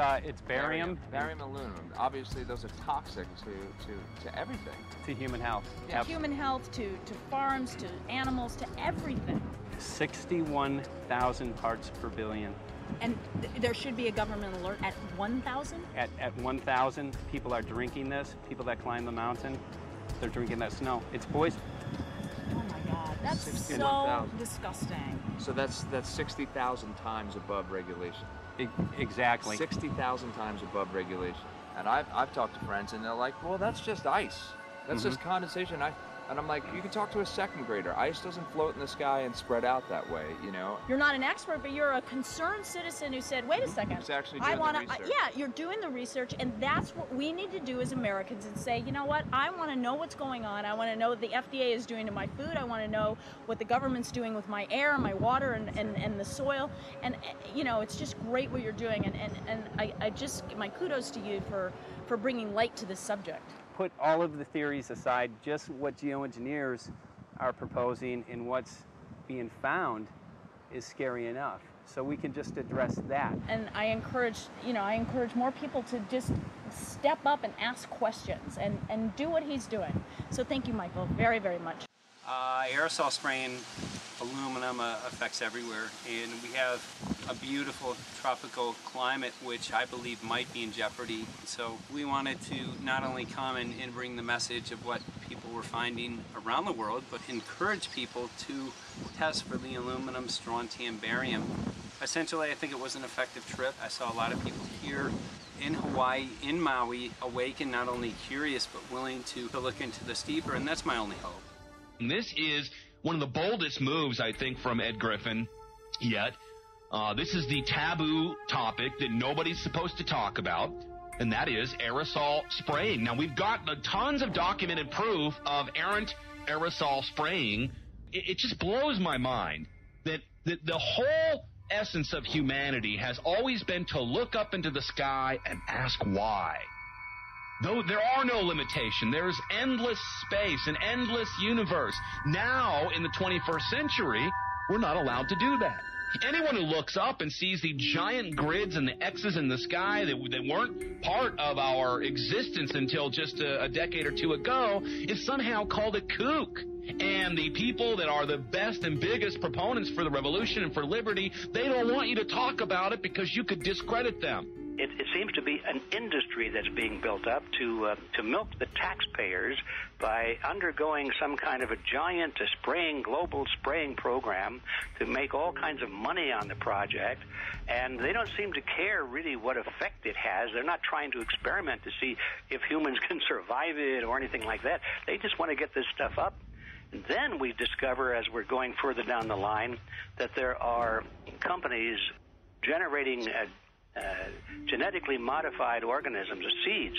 barium. Barium, aluminum. Obviously, those are toxic to everything. To human health. To human health, to farms, to animals, to everything. 61,000 parts per billion. And there should be a government alert at 1,000? At 1,000, people are drinking this. People that climb the mountain, they're drinking that snow. It's poison. Oh my God, that's so disgusting. So that's 60,000 times above regulation. Exactly. 60,000 times above regulation. And I've talked to friends, and they're like, well, that's just ice. That's just condensation. And I'm like, you can talk to a second grader. Ice doesn't float in the sky and spread out that way, you know? You're not an expert, but you're a concerned citizen who said, wait a second. Who's actually doing the research. Yeah, you're doing the research, and that's what we need to do as Americans and say, you know what, I want to know what's going on. I want to know what the FDA is doing to my food. I want to know what the government's doing with my air, my water, and the soil. And, you know, it's just great what you're doing, and I just, my kudos to you for bringing light to this subject. Put all of the theories aside, just what geoengineers are proposing and what's being found is scary enough. So we can just address that. And I encourage more people to just step up and ask questions and do what he's doing. So thank you, Michael, very, very much. Aerosol spraying aluminum affects everywhere, and we have a beautiful tropical climate which I believe might be in jeopardy. So we wanted to not only come and bring the message of what people were finding around the world, but encourage people to test for the aluminum, strontium, barium. Essentially, I think it was an effective trip. I saw a lot of people here in Hawaii, in Maui, awake and not only curious, but willing to look into this deeper, and that's my only hope. This is one of the boldest moves, I think, from Ed Griffin yet. This is the taboo topic that nobody's supposed to talk about, and that is aerosol spraying. Now, we've got tons of documented proof of errant aerosol spraying. It just blows my mind that the whole essence of humanity has always been to look up into the sky and ask why. Though there are no limitation, there's endless space, an endless universe. Now, in the 21st century, we're not allowed to do that. Anyone who looks up and sees the giant grids and the X's in the sky that weren't part of our existence until just a decade or two ago is somehow called a kook. And the people that are the best and biggest proponents for the revolution and for liberty, they don't want you to talk about it because you could discredit them. it seems to be an industry that's being built up to milk the taxpayers by undergoing some kind of a giant global spraying program to make all kinds of money on the project. And they don't seem to care really what effect it has. They're not trying to experiment to see if humans can survive it or anything like that. They just want to get this stuff up. And then we discover, as we're going further down the line, that there are companies generating genetically modified organisms, or seeds,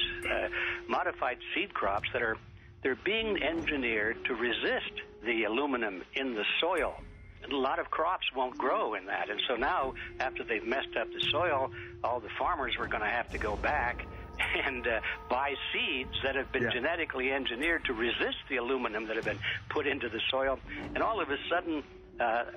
modified seed crops they're being engineered to resist the aluminum in the soil. And a lot of crops won't grow in that. And so now, after they've messed up the soil, all the farmers were going to have to go back and buy seeds that have been genetically engineered to resist the aluminum that have been put into the soil. And all of a sudden,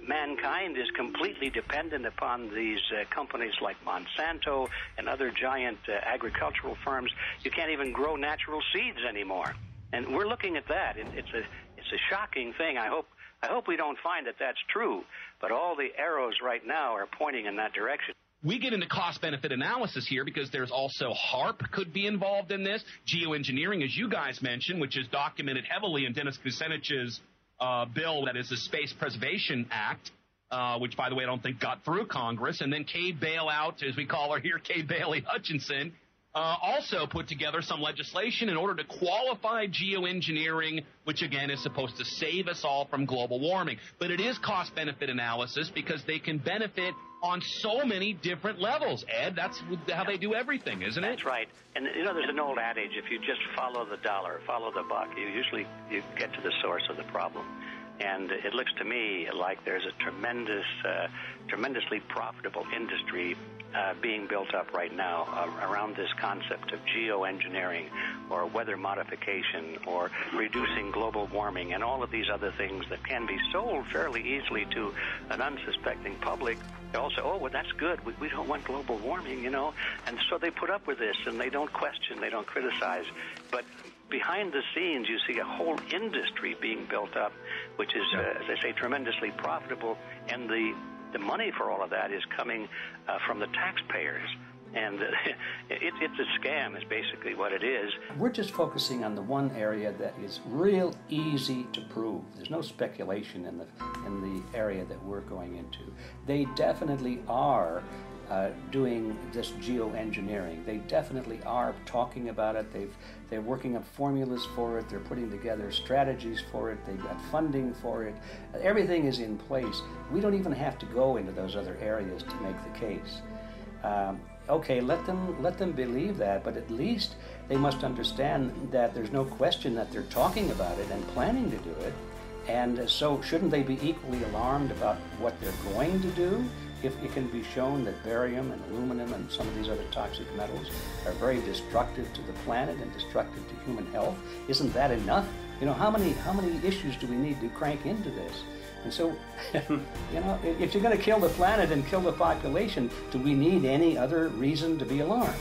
mankind is completely dependent upon these companies like Monsanto and other giant agricultural firms. You can't even grow natural seeds anymore. And we're looking at that. It's a shocking thing. I hope we don't find that that's true. But all the arrows right now are pointing in that direction. We get into cost-benefit analysis here because there's also HARP could be involved in this. Geoengineering, as you guys mentioned, which is documented heavily in Dennis Kucinich's bill, that is the Space Preservation Act, which, by the way, I don't think got through Congress. And then Kay Bailout, as we call her here, Kay Bailey Hutchinson, also put together some legislation in order to qualify geoengineering, which, again, is supposed to save us all from global warming. But it is cost-benefit analysis because they can benefit on so many different levels. Ed, that's how they do everything, isn't it? That's right. And, you know, there's an old adage, if you just follow the dollar, follow the buck, you get to the source of the problem. And it looks to me like there's a tremendously profitable industry being built up right now around this concept of geoengineering or weather modification or reducing global warming and all of these other things that can be sold fairly easily to an unsuspecting public. They all say, oh, well, that's good. We don't want global warming, you know. And so they put up with this, and they don't question, they don't criticize. But behind the scenes, you see a whole industry being built up, which is, as I say, tremendously profitable. And the money for all of that is coming from the taxpayers. And it's a scam is basically what it is. We're just focusing on the one area that is real easy to prove. There's no speculation in the area that we're going into. They definitely are doing this geoengineering. They definitely are talking about it. They're working on formulas for it. They're putting together strategies for it. They've got funding for it. Everything is in place. We don't even have to go into those other areas to make the case. Okay, let them believe that, but at least they must understand that there's no question that they're talking about it and planning to do it. And so shouldn't they be equally alarmed about what they're going to do if it can be shown that barium and aluminum and some of these other toxic metals are very destructive to the planet and destructive to human health? Isn't that enough? You know, how many issues do we need to crank into this? And so, you know, if you're going to kill the planet and kill the population, do we need any other reason to be alarmed?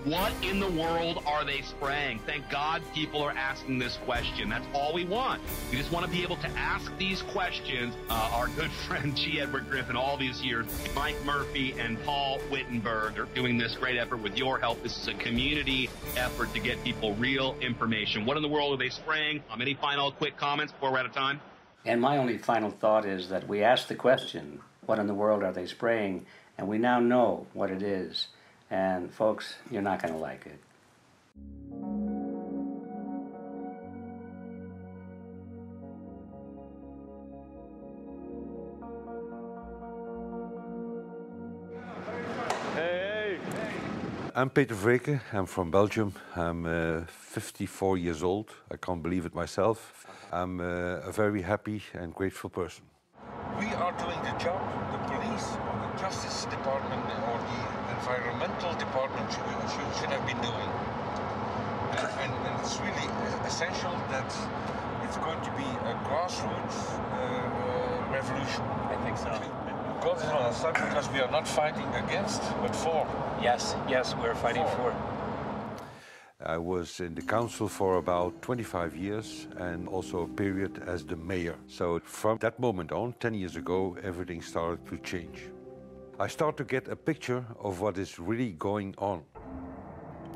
What in the world are they spraying? Thank God people are asking this question. That's all we want. We just want to be able to ask these questions. Our good friend G. Edward Griffin, all these years, Mike Murphy and Paul Wittenberg are doing this great effort with your help. This is a community effort to get people real information. What in the world are they spraying? Any final quick comments before we're out of time? And my only final thought is that we asked the question, what in the world are they spraying? And we now know what it is. And folks, you're not going to like it. Hey! I'm Peter Vreke. I'm from Belgium. I'm 54 years old. I can't believe it myself. I'm a very happy and grateful person. We are doing the job the police or the justice department or the environmental department should have been doing. And it's really essential that it's going to be a grassroots revolution. I think so. God is on our side because we are not fighting against, but for. Yes, we're fighting for. I was in the council for about 25 years and also a period as the mayor. So from that moment on, 10 years ago, everything started to change. I start to get a picture of what is really going on.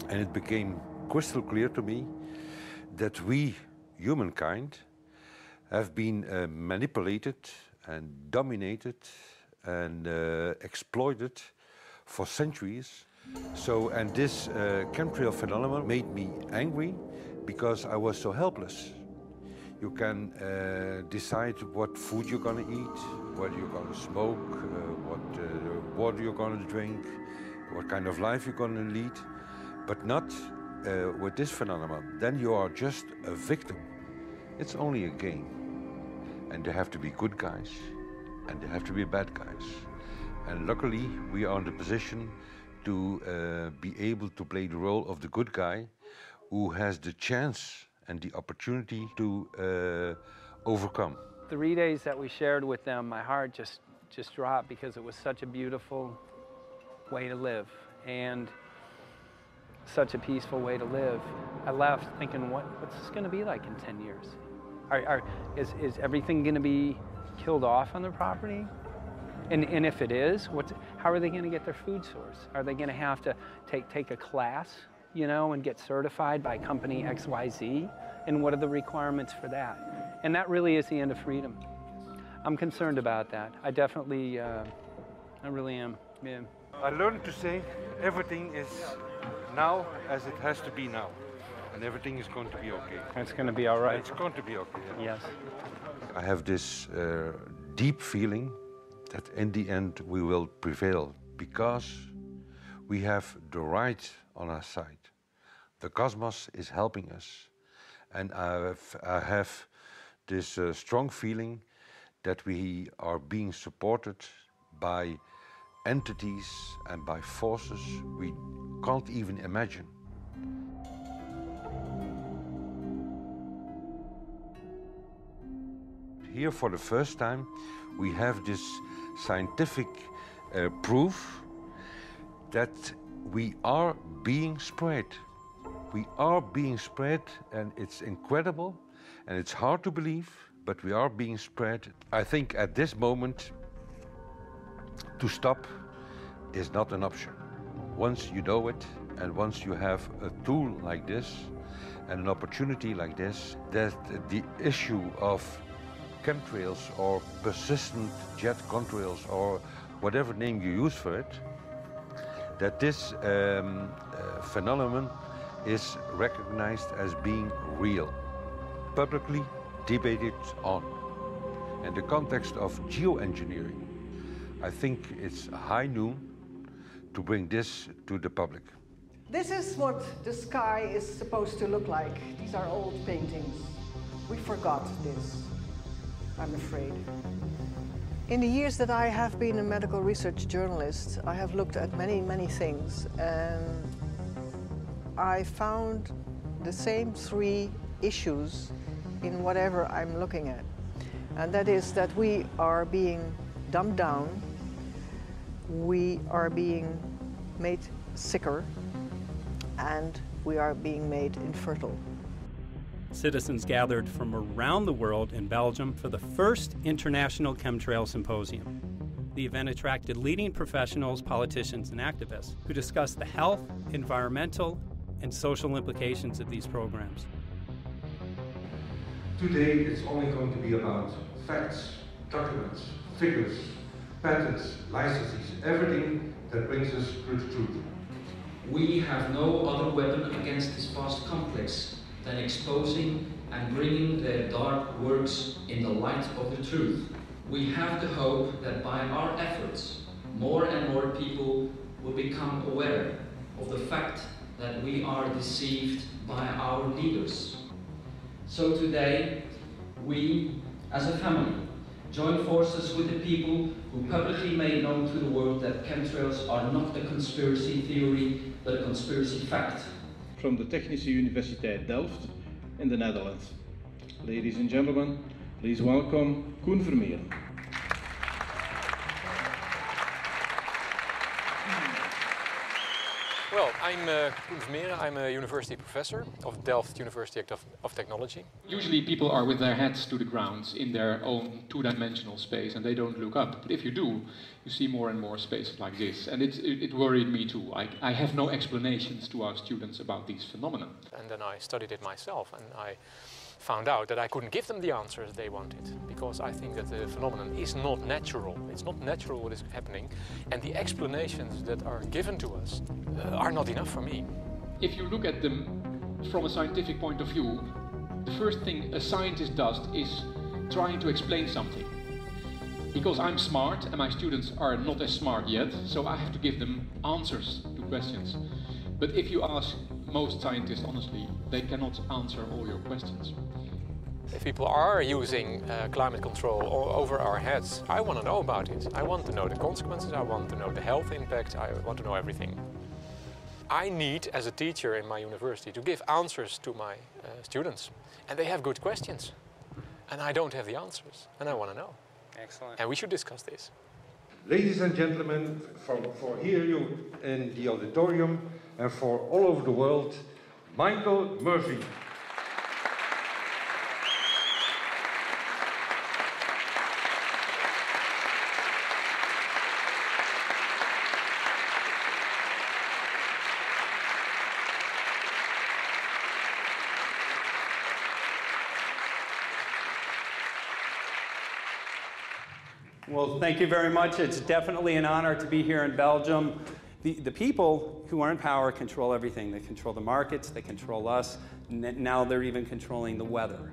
And it became crystal clear to me that we, humankind, have been manipulated and dominated and exploited for centuries. And this chemtrail phenomenon made me angry because I was so helpless. You can decide what food you're going to eat, what you're going to smoke, what water you're going to drink, what kind of life you're going to lead, but not with this phenomenon. Then you are just a victim. It's only a game. And there have to be good guys, and there have to be bad guys. And luckily, we are in the position to be able to play the role of the good guy who has the chance and the opportunity to overcome. 3 days that we shared with them, my heart just dropped because it was such a beautiful way to live and such a peaceful way to live. I left thinking, what's this going to be like in 10 years? Is everything going to be killed off on their property? And if it is, how are they going to get their food source? Are they going to have to take a class, you know, and get certified by company XYZ? And what are the requirements for that? And that really is the end of freedom. I'm concerned about that. I definitely, I really am, yeah. I learned to say everything is now as it has to be now. And everything is going to be okay. It's going to be all right. It's going to be okay. Yes. I have this deep feeling that in the end we will prevail because we have the right on our side. The cosmos is helping us. And I have this strong feeling that we are being supported by entities and by forces we can't even imagine. Here for the first time we have this scientific proof that we are being spread. We are being spread, and it's incredible and it's hard to believe, but we are being spread. I think at this moment to stop is not an option. Once you know it and once you have a tool like this and an opportunity like this, that the issue of chemtrails or persistent jet contrails or whatever name you use for it, that this phenomenon is recognized as being real, publicly debated on. In the context of geoengineering, I think it's high noon to bring this to the public. This is what the sky is supposed to look like. These are old paintings. We forgot this, I'm afraid. In the years that I have been a medical research journalist, I have looked at many things, and I found the same three issues in whatever I'm looking at. And that is that we are being dumbed down, we are being made sicker, and we are being made infertile. Citizens gathered from around the world in Belgium for the first International Chemtrail Symposium. The event attracted leading professionals, politicians, and activists who discussed the health, environmental, and social implications of these programs. Today it's only going to be about facts, documents, figures, patents, licenses, everything that brings us to the truth. We have no other weapon against this vast complex than exposing and bringing their dark works in the light of the truth. We have the hope that by our efforts, more and more people will become aware of the fact that we are deceived by our leaders. So today, we, as a family, join forces with the people who publicly made known to the world that chemtrails are not a conspiracy theory, but a conspiracy fact. From the Technische Universiteit Delft in the Netherlands. Ladies and gentlemen, please welcome Koen Vermeeren. Well, I'm Koen Vermeeren. I'm a university professor of Delft University of Technology. Usually people are with their heads to the ground in their own two-dimensional space and they don't look up. But if you do, you see more and more spaces like this. And it worried me too. I have no explanations to our students about these phenomena. And then I studied it myself and I found out that I couldn't give them the answers they wanted, because I think that the phenomenon is not natural. It's not natural what is happening, and the explanations that are given to us are not enough for me. If you look at them from a scientific point of view, the first thing a scientist does is trying to explain something. Because I'm smart and my students are not as smart yet, so I have to give them answers to questions. But if you ask most scientists honestly, they cannot answer all your questions. If people are using climate control over our heads, I want to know about it. I want to know the consequences, I want to know the health impact, I want to know everything. I need, as a teacher in my university, to give answers to my students. And they have good questions. And I don't have the answers, and I want to know. Excellent. And we should discuss this. Ladies and gentlemen, for here you in the auditorium and for all over the world, Michael Murphy. Well, thank you very much. It's definitely an honor to be here in Belgium. The people who are in power control everything. They control the markets, they control us, now they're even controlling the weather.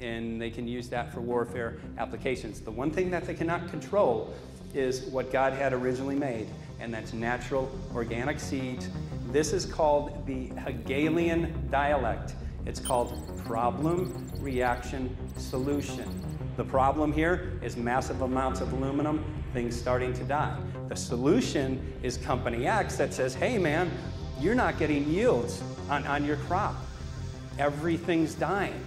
And they can use that for warfare applications. The one thing that they cannot control is what God had originally made, and that's natural organic seeds. This is called the Hegelian dialect. It's called problem, reaction, solution. The problem here is massive amounts of aluminum, things starting to die. The solution is company X that says, hey man, you're not getting yields on your crop. Everything's dying.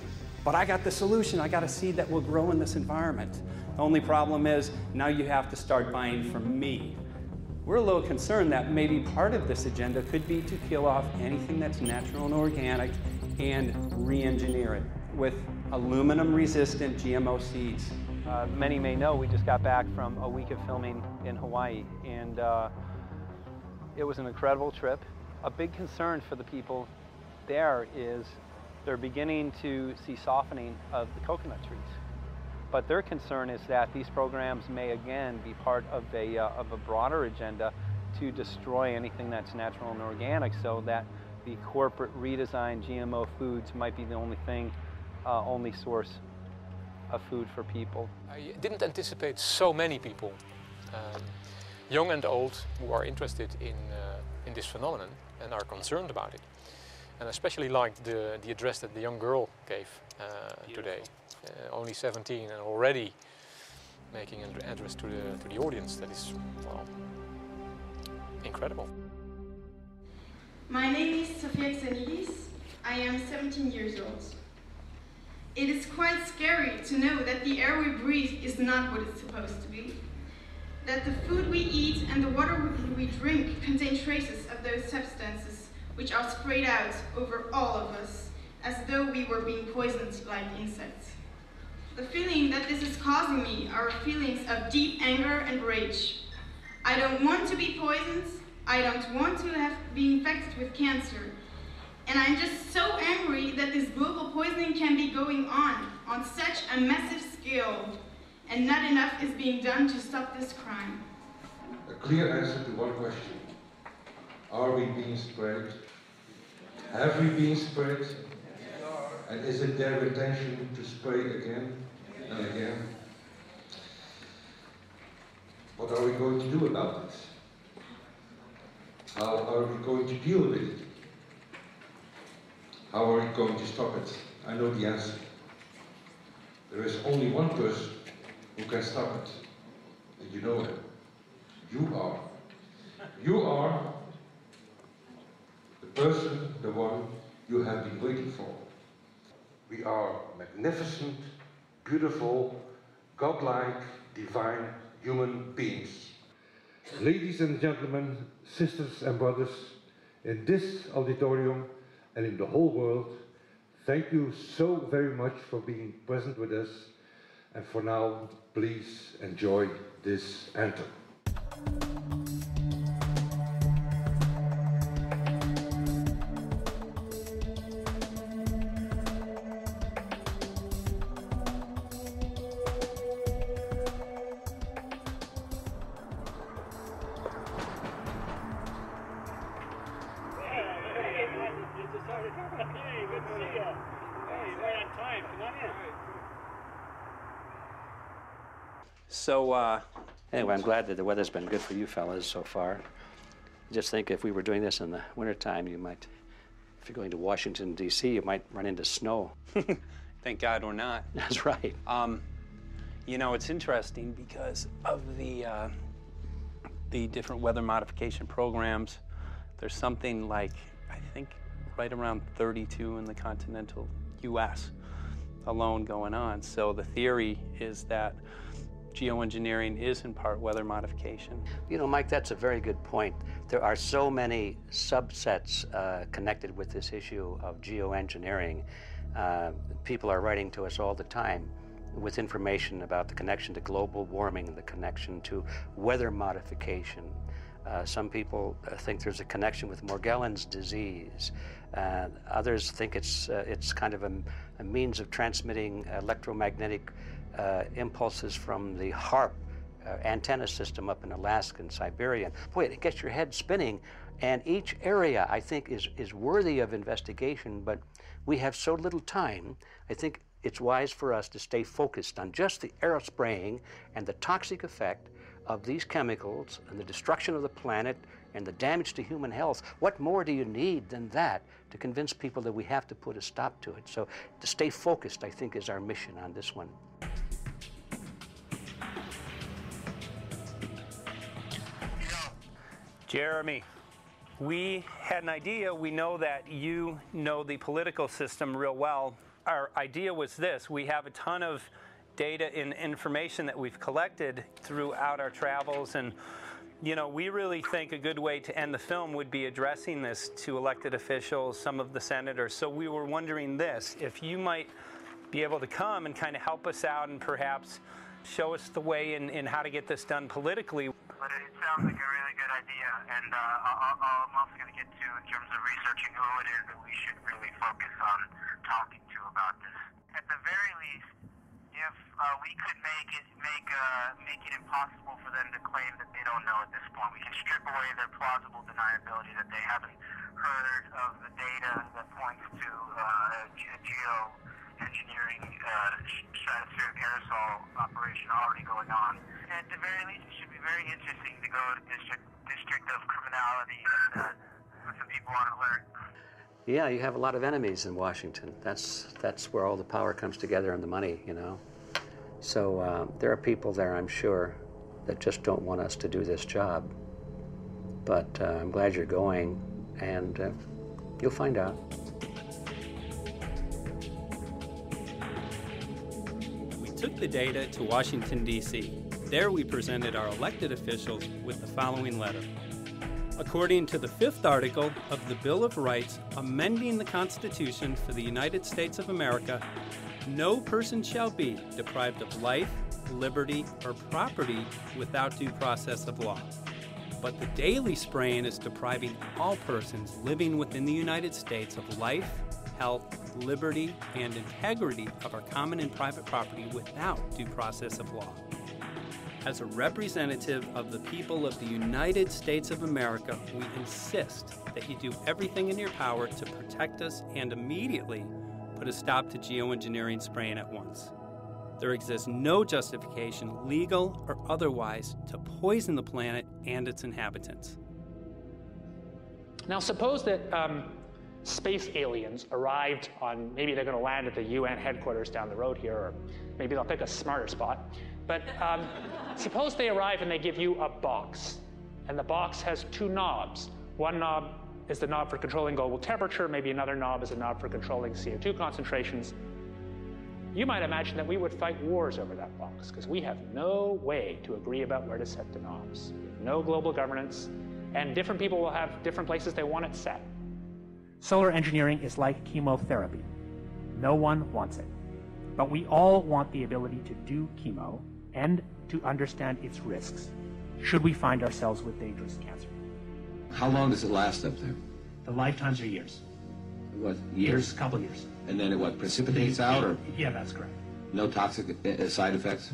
But I got the solution. I got a seed that will grow in this environment. The only problem is now you have to start buying from me. We're a little concerned that maybe part of this agenda could be to kill off anything that's natural and organic and re-engineer it with aluminum-resistant GMO seeds. Many may know we just got back from a week of filming in Hawaii, and it was an incredible trip. A big concern for the people there is they're beginning to see softening of the coconut trees. But their concern is that these programs may again be part of a broader agenda to destroy anything that's natural and organic, so that the corporate redesigned GMO foods might be the only source of food for people. I didn't anticipate so many people, young and old, who are interested in this phenomenon and are concerned about it. And I especially liked the address that the young girl gave today. Only 17 and already making an address to the audience. That is, well, incredible. My name is Sofia Xenidis. I am 17 years old. It is quite scary to know that the air we breathe is not what it's supposed to be. That the food we eat and the water we drink contain traces of those substances which are sprayed out over all of us, as though we were being poisoned like insects. The feeling that this is causing me are feelings of deep anger and rage. I don't want to be poisoned. I don't want to be infected with cancer. And I'm just so angry that this global poisoning can be going on such a massive scale, and not enough is being done to stop this crime. A clear answer to one question. Are we being sprayed? Have we been sprayed? And is it their intention to spray again and again? What are we going to do about it? How are we going to deal with it? How are we going to stop it? I know the answer. There is only one person who can stop it. And you know him. You are. You are the person, the one you have been waiting for. We are magnificent, beautiful, godlike, divine human beings. Ladies and gentlemen, sisters and brothers, in this auditorium and in the whole world, thank you so very much for being present with us. And for now, please enjoy this anthem. So anyway, I'm glad that the weather's been good for you fellas so far. Just think if we were doing this in the wintertime, you might, if you're going to Washington, D.C., you might run into snow. Thank God we're not. That's right. You know, it's interesting because of the different weather modification programs. There's something like, I think, right around 32 in the continental U.S. alone going on. So the theory is that geoengineering is in part weather modification. You know, Mike, that's a very good point. There are so many subsets connected with this issue of geoengineering. People are writing to us all the time with information about the connection to global warming, the connection to weather modification. Some people think there's a connection with Morgellons disease. Others think it's kind of a means of transmitting electromagnetic impulses from the HARP antenna system up in Alaska and Siberia. Boy, it gets your head spinning. And each area, I think, is worthy of investigation, but we have so little time. I think it's wise for us to stay focused on just the aerospraying and the toxic effect of these chemicals and the destruction of the planet and the damage to human health. What more do you need than that to convince people that we have to put a stop to it? So to stay focused, I think, is our mission on this one. Jeremy, we had an idea. We know that you know the political system real well. Our idea was this. We have a ton of data and information that we've collected throughout our travels, and you know, we really think a good way to end the film would be addressing this to elected officials, some of the senators. So we were wondering this, if you might be able to come and kind of help us out and perhaps show us the way in how to get this done politically. But it sounds like a really good idea, and I'm also going to get to, in terms of researching who it is that we should really focus on talking to about this. At the very least, if we could make it impossible for them to claim that they don't know at this point, we can strip away their plausible deniability that they haven't heard of the data that points to geoengineering stratospheric aerosol operation already going on. At the very least, it should be very interesting to go to District of Criminality and put some people on alert. Yeah, you have a lot of enemies in Washington. That's where all the power comes together and the money, you know. So there are people there, I'm sure, that just don't want us to do this job. But I'm glad you're going, and you'll find out. We took the data to Washington, D.C. There we presented our elected officials with the following letter. According to the 5th article of the Bill of Rights amending the Constitution for the United States of America, no person shall be deprived of life, liberty, or property without due process of law. But the daily spraying is depriving all persons living within the United States of life, health, liberty, and integrity of our common and private property without due process of law. As a representative of the people of the United States of America, we insist that you do everything in your power to protect us and immediately put a stop to geoengineering spraying at once. There exists no justification, legal or otherwise, to poison the planet and its inhabitants. Now suppose that space aliens arrived on, maybe they're going to land at the UN headquarters down the road here, or maybe they'll pick a smarter spot. But suppose they arrive and they give you a box, and the box has 2 knobs. One knob is the knob for controlling global temperature, maybe another knob is a knob for controlling CO2 concentrations. You might imagine that we would fight wars over that box, because we have no way to agree about where to set the knobs. We have no global governance, and different people will have different places they want it set. Solar engineering is like chemotherapy. No one wants it. But we all want the ability to do chemo and to understand its risks, should we find ourselves with dangerous cancer. How long does it last up there? The lifetimes are years. What, years? Couple years. And then it what, precipitates out, or Yeah, that's correct. no toxic side effects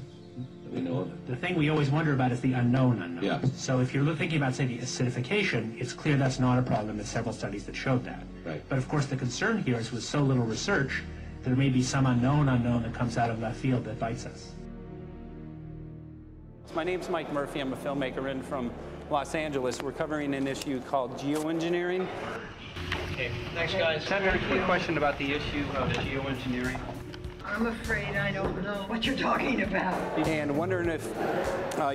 that we know of? The thing we always wonder about is the unknown. Yeah. So if you're thinking about, say, the acidification, it's clear that's not a problem. There's several studies that showed that. Right. But of course the concern here is with so little research, there may be some unknown that comes out of left field that bites us. My name's Mike Murphy. I'm a filmmaker in from Los Angeles. We're covering an issue called geoengineering. Okay, thanks guys. Senator, a quick question about the issue of geoengineering. I'm afraid I don't know what you're talking about. And wondering if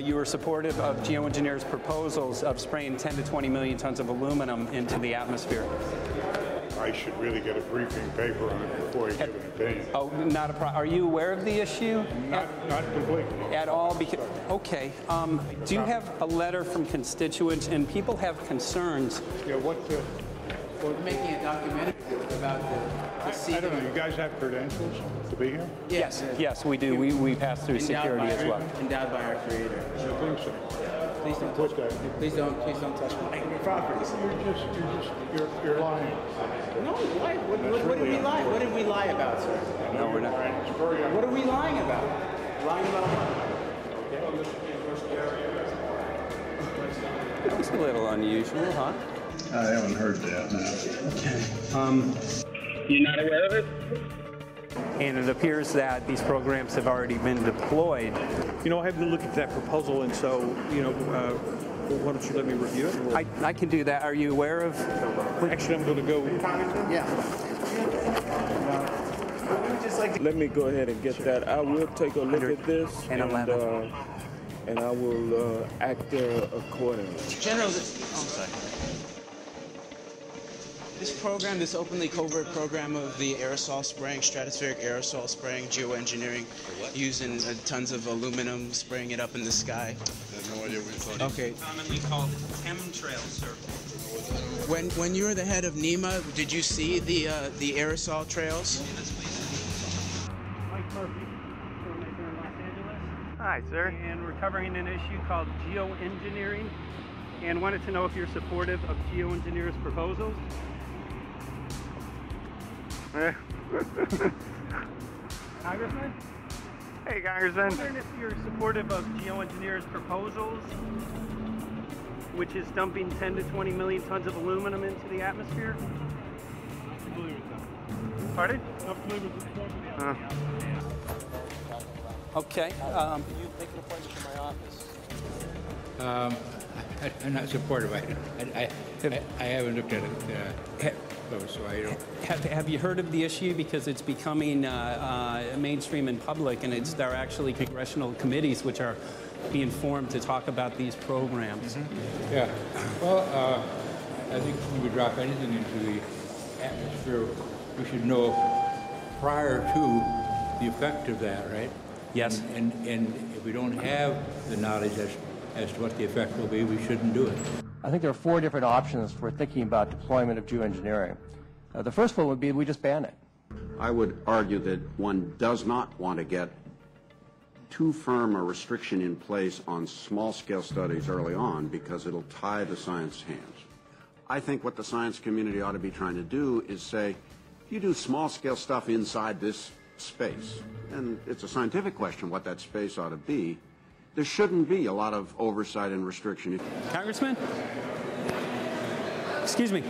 you were supportive of geoengineers' proposals of spraying 10 to 20 million tons of aluminum into the atmosphere. I should really get a briefing paper on it before I give an opinion. Oh, not a problem. Are you aware of the issue? Not completely. At all? Because, okay. Do you have a letter from constituents, and people have concerns? Yeah, We're making a documentary about the sea. I don't know, you guys have credentials to be here? Yes, yes, we do. We pass through security as well. Endowed by our creator. I think so. Please don't touch that. Please don't touch my property. You're lying. No, why? What did we lie? What did we lie about, sir? No, we're not. What are we lying about? Lying about what? It's a little unusual, huh? I haven't heard that, no. Okay. You're not aware of it? And it appears that these programs have already been deployed. You know, I haven't looked at that proposal, and so, you know, why don't you let me review it? I can do that. Are you aware of? Actually, I'm going to go. Yeah. Let me go ahead and get that. I will take a look at this, and I will act accordingly. General, this program, this openly covert program of the aerosol spraying, stratospheric aerosol spraying, geoengineering, using tons of aluminum, spraying it up in the sky. I have no idea what you're talking about. Okay. Commonly called chemtrail, sir. When you were the head of NEMA, did you see the aerosol trails? Mike Murphy, filmmaker in Los Angeles. Hi, sir. And we're covering an issue called geoengineering, and wanted to know if you're supportive of geoengineers' proposals. Congressman? Hey, Congressman. I'm wondering if you're supportive of geoengineers' proposals, which is dumping 10 to 20 million tons of aluminum into the atmosphere. Pardon? Okay. You make an appointment to my office. I'm not supportive. I haven't looked at it close, so I don't. Have you heard of the issue? Because it's becoming mainstream in public, and there are actually congressional committees which are being formed to talk about these programs. Mm-hmm. Yeah. Well, I think when we drop anything into the atmosphere, we should know prior to the effect of that, right? Yes. And if we don't have the knowledge as to what the effect will be, we shouldn't do it. I think there are 4 different options for thinking about deployment of geoengineering. The first one would be we just ban it. I would argue that one does not want to get too firm a restriction in place on small-scale studies early on because it'll tie the science hands. I think what the science community ought to be trying to do is say, if you do small-scale stuff inside this space, and it's a scientific question what that space ought to be, there shouldn't be a lot of oversight and restriction. Congressman? Excuse me.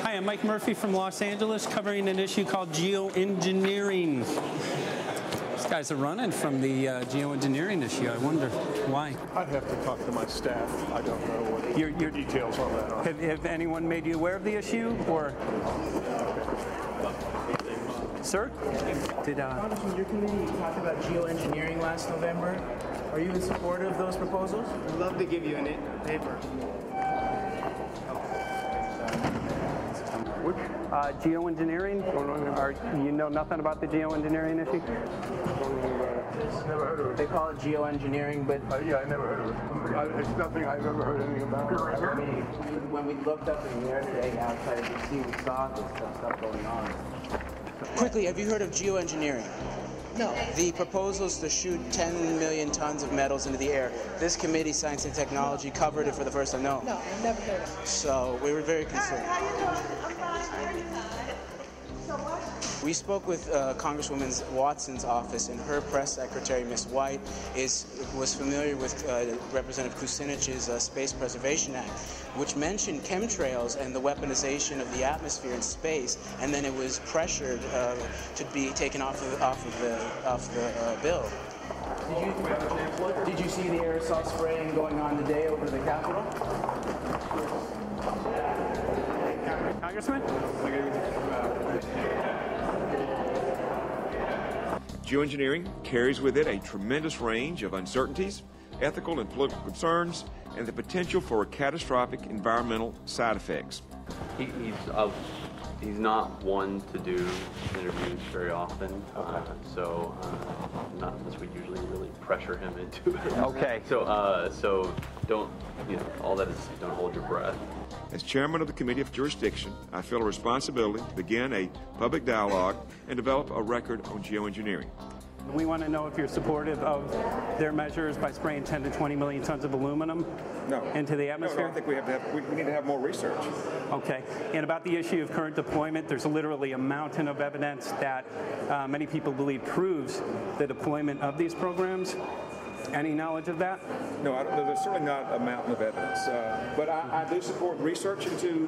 Hi, I'm Mike Murphy from Los Angeles, covering an issue called geoengineering. These guys are running from the geoengineering issue. I wonder why. I'd have to talk to my staff. I don't know what your details on that are. Have anyone made you aware of the issue, or? Sir? Congressman, your committee talked about geoengineering last November. Are you in support of those proposals? I'd love to give you a paper. Geoengineering? You know nothing about the geoengineering issue? practice. Never heard of it. They call it geoengineering, but... yeah, I never heard of it. It's nothing I've ever heard anything about. I mean, when we looked up in the air today outside of the sea, we saw this stuff going on. Quickly, have you heard of geoengineering? No. The proposal is to shoot 10 million tons of metals into the air. This committee, Science and Technology, covered it for the first time. No, I've never heard of it. So we were very concerned. How you doing? I'm fine. So what? We spoke with Congresswoman Watson's office, and her press secretary, Ms. White, was familiar with Representative Kucinich's Space Preservation Act, which mentioned chemtrails and the weaponization of the atmosphere and space, and then it was pressured to be taken off the bill. Did you see the aerosol spraying going on today over the Capitol? Congressman? Geoengineering carries with it a tremendous range of uncertainties, ethical and political concerns, and the potential for catastrophic environmental side effects. He's not one to do interviews very often, so not unless we usually really pressure him into it. Okay. So don't, all that is, don't hold your breath. As chairman of the Committee of Jurisdiction, I feel a responsibility to begin a public dialogue and develop a record on geoengineering. We want to know if you're supportive of their measures by spraying 10 to 20 million tons of aluminum into the atmosphere? No, I think we need to have more research. Okay. And about the issue of current deployment, there's literally a mountain of evidence that many people believe proves the deployment of these programs. Any knowledge of that? No, there's certainly not a mountain of evidence. But I do support research into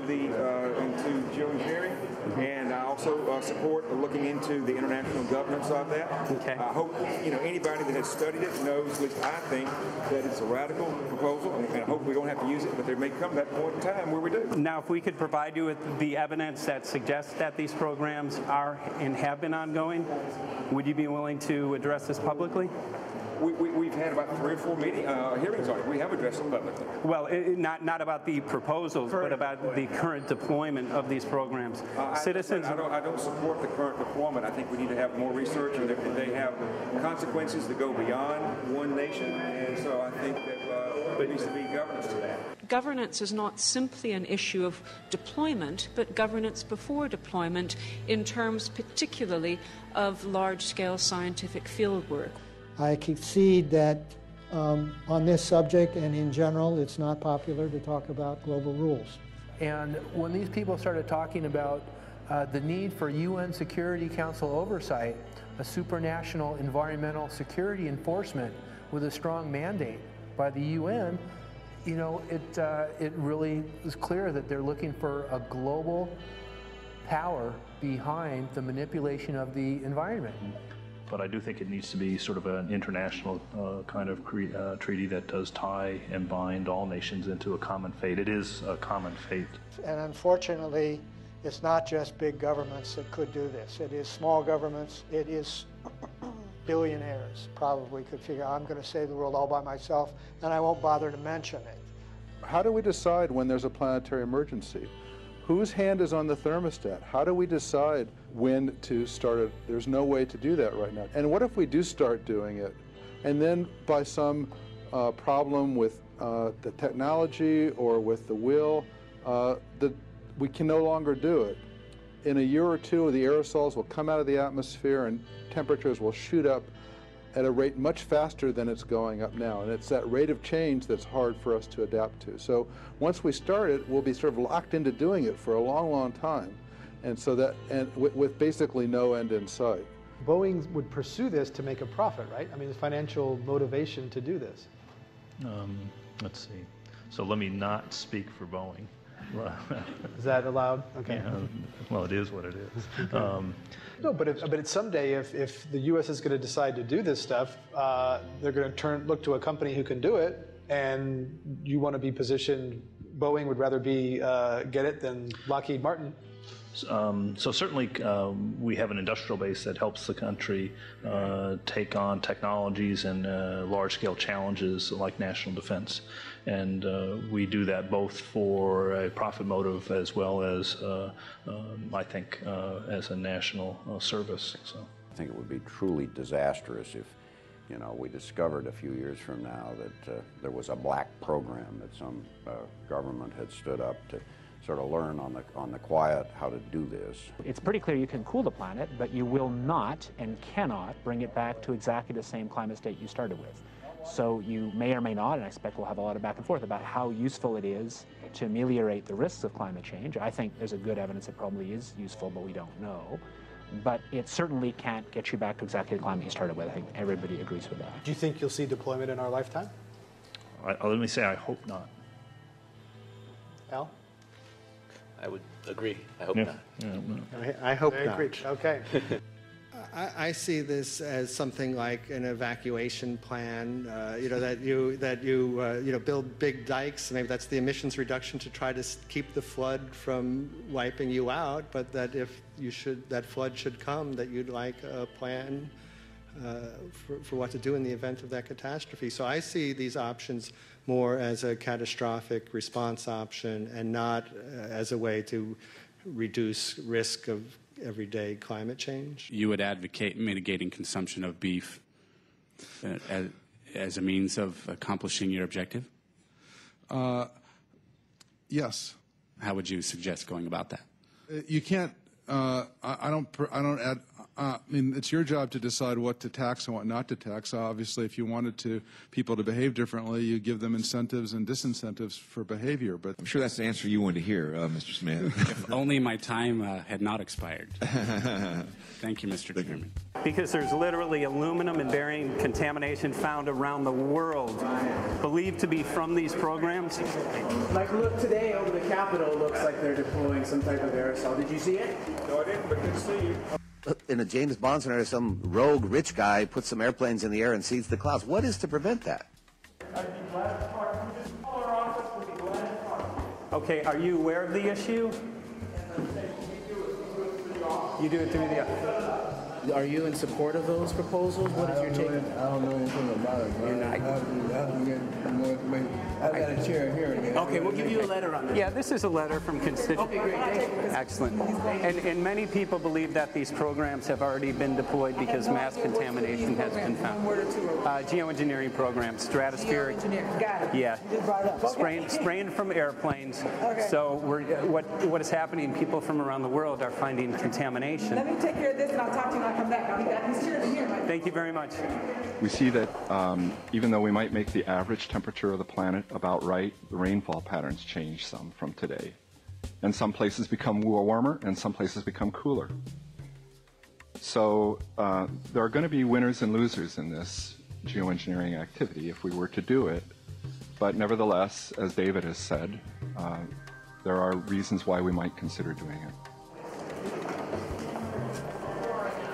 geoengineering, and I also support looking into the international governance of that. Okay. I hope anybody that has studied it knows, at least I think, that it's a radical proposal, and I hope we don't have to use it, but there may come that point in time where we do. Now, if we could provide you with the evidence that suggests that these programs are and have been ongoing, would you be willing to address this publicly? We've had about 3 or 4 hearings on it. We have addressed it publicly. Well, not about the proposals, but about the current deployment of these programs. Citizens. I don't support the current deployment. I think we need to have more research, and they have consequences that go beyond one nation. And so I think that there needs to be governance to that. Governance is not simply an issue of deployment, but governance before deployment in terms particularly of large-scale scientific fieldwork. I concede that on this subject and in general, it's not popular to talk about global rules. And when these people started talking about the need for UN Security Council oversight, a supranational environmental security enforcement with a strong mandate by the UN, it really is clear that they're looking for a global power behind the manipulation of the environment. But I do think it needs to be sort of an international kind of treaty that does tie and bind all nations into a common fate. It is a common fate. And unfortunately, it's not just big governments that could do this. It is small governments. It is billionaires probably could figure, I'm going to save the world all by myself, and I won't bother to mention it. How do we decide when there's a planetary emergency? Whose hand is on the thermostat? How do we decide when to start it? There's no way to do that right now. And what if we do start doing it, and then by some problem with the technology or with the will, we can no longer do it? In a year or two, the aerosols will come out of the atmosphere and temperatures will shoot up at a rate much faster than it's going up now. And it's that rate of change that's hard for us to adapt to. So once we start it, we'll be sort of locked into doing it for a long, long time. And so that, and with basically no end in sight. Boeing would pursue this to make a profit, right? I mean, there's financial motivation to do this. Let's see. So let me not speak for Boeing. Is that allowed? Okay. Yeah, well, it is what it is. No, but it's someday if the U.S. is going to decide to do this stuff, they're going to look to a company who can do it, and you want to be positioned. Boeing would rather be get it than Lockheed Martin. So certainly we have an industrial base that helps the country take on technologies and large-scale challenges like national defense. And we do that both for a profit motive as well as, I think, as a national service. So I think it would be truly disastrous if You know, we discovered a few years from now that there was a black program that some government had stood up to sort of learn on the quiet how to do this. It's pretty clear you can cool the planet, but you will not and cannot bring it back to exactly the same climate state you started with. So you may or may not, and I expect we'll have a lot of back and forth about how useful it is to ameliorate the risks of climate change. I think there's a good evidence it probably is useful, but we don't know. But it certainly can't get you back to exactly the climate you started with. I think everybody agrees with that. Do you think you'll see deployment in our lifetime? Let me say I hope not. Al? I would agree. I hope not. I hope They not. agreed. Okay. I see this as something like an evacuation plan. You know, that you build big dikes. Maybe that's the emissions reduction to try to keep the flood from wiping you out. But that if that flood should come, that you'd like a plan for what to do in the event of that catastrophe. So I see these options more as a catastrophic response option and not as a way to reduce risk of everyday climate change. You would advocate mitigating consumption of beef as a means of accomplishing your objective? Yes. How would you suggest going about that? You can't. I don't add. I mean, it's your job to decide what to tax and what not to tax. Obviously, if you wanted people to behave differently, you give them incentives and disincentives for behavior. But I'm sure that's the answer you wanted to hear, Mr. Smith. If only my time had not expired. Thank you, Mr. Chairman. Because there's literally aluminum and barium contamination found around the world, believed to be from these programs. Like, look, today over the Capitol looks like they're deploying some type of aerosol. Did you see it? No, I didn't, but good to see you. In a James Bond scenario, some rogue rich guy puts some airplanes in the air and seeds the clouds. What is to prevent that? Okay, are you aware of the issue? You do it through the... Are you in support of those proposals? What is your take? I don't know anything about it. You're not. I have to get more information. I've got a chair here. Okay, we'll give you a letter on this. Yeah, this is a letter from constituents. Okay, great. Thank you. Excellent. And many people believe that these programs have already been deployed because mass contamination has been found. Geoengineering programs, stratospheric. Got it. Yeah. You just brought it up. Spraying from airplanes. Okay. So what is happening? People from around the world are finding contamination. Let me take care of this and I'll talk to you when I come back. I'll be back. He's here. Thank you very much. We see that even though we might make the average temperature of the planet about right, the rainfall patterns change some from today. And some places become warmer and some places become cooler. So there are going to be winners and losers in this geoengineering activity if we were to do it. But nevertheless, as David has said, there are reasons why we might consider doing it.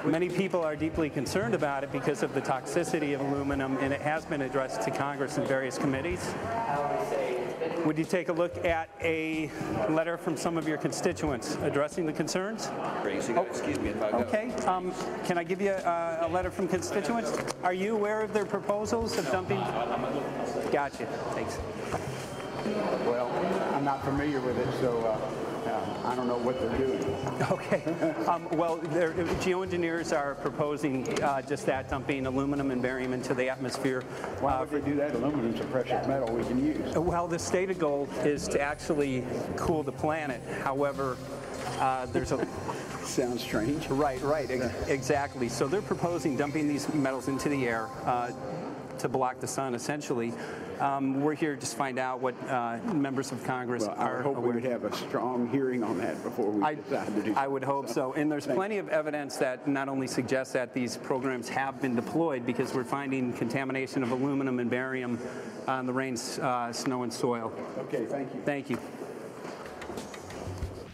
Many people are deeply concerned about it because of the toxicity of aluminum, and it has been addressed to Congress in various committees. Would you take a look at a letter from some of your constituents addressing the concerns? Excuse me if I go. Okay. Can I give you a letter from constituents? Are you aware of their proposals of dumping? Gotcha. Thanks. Well, I'm not familiar with it, so I don't know what they're doing. Okay. Well, geoengineers are proposing just that, dumping aluminum and barium into the atmosphere. Why would they do that? Aluminum's a precious metal we can use. Well, the stated goal is to actually cool the planet. However, there's a... Sounds strange. Right, exactly. So they're proposing dumping these metals into the air to block the sun, essentially. We're here to just find out what members of Congress are I hope we would have a strong hearing on that before we decide to do something. I would hope so. And there's plenty of evidence that not only suggests that these programs have been deployed, because we're finding contamination of aluminum and barium on the rain, snow, and soil. Okay, thank you. Thank you.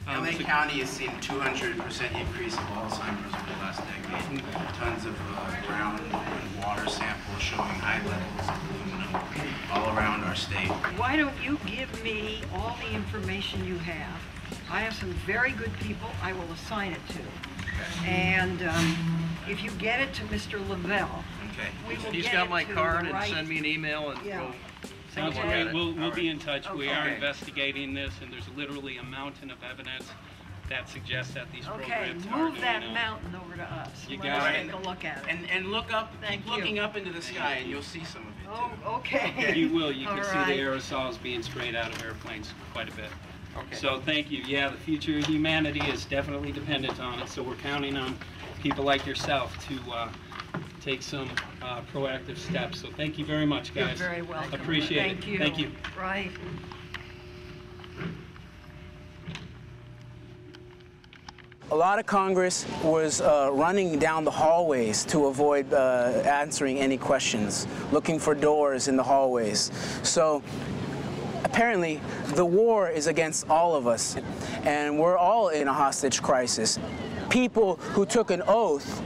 LA County has seen 200% increase of Alzheimer's over the last decade. Tons of ground and water samples showing high levels of aluminum all around our state. Why don't you give me all the information you have? I have some very good people I will assign it to. And if you get it to Mr. Lavelle, we will He's get got it my to card the and right... send me an email and we'll take a look at it. We'll be in touch. We are Okay. investigating this, and there's literally a mountain of evidence that suggests that these Okay, programs move that mountain over to us. You Let got us it. take a look at it. And look up, Thank keep you. looking up into the sky, and you'll see some of it too. Oh, okay. You will. You can All see right. the aerosols being sprayed out of airplanes quite a bit. Okay. So thank you. Yeah, the future of humanity is definitely dependent on it. So we're counting on people like yourself to take some proactive steps. So thank you very much, guys. You're very welcome. Appreciate it. Thank you. Thank you. Right. A lot of Congress was running down the hallways to avoid answering any questions, looking for doors in the hallways. So apparently the war is against all of us, and we're all in a hostage crisis. People who took an oath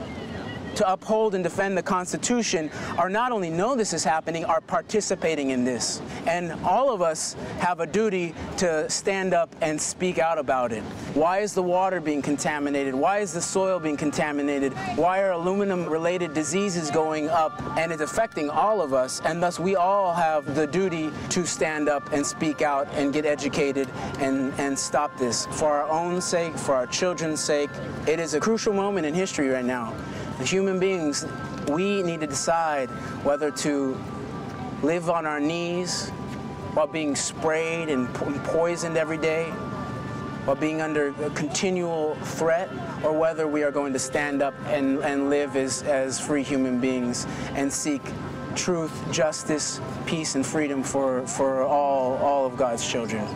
to uphold and defend the Constitution are not only know this is happening, are participating in this. And all of us have a duty to stand up and speak out about it. Why is the water being contaminated? Why is the soil being contaminated? Why are aluminum-related diseases going up? And it's affecting all of us, and thus we all have the duty to stand up and speak out and get educated and stop this. For our own sake, for our children's sake, it is a crucial moment in history right now. As human beings, we need to decide whether to live on our knees while being sprayed and poisoned every day, while being under a continual threat, or whether we are going to stand up and live as free human beings and seek truth, justice, peace, and freedom for all of God's children.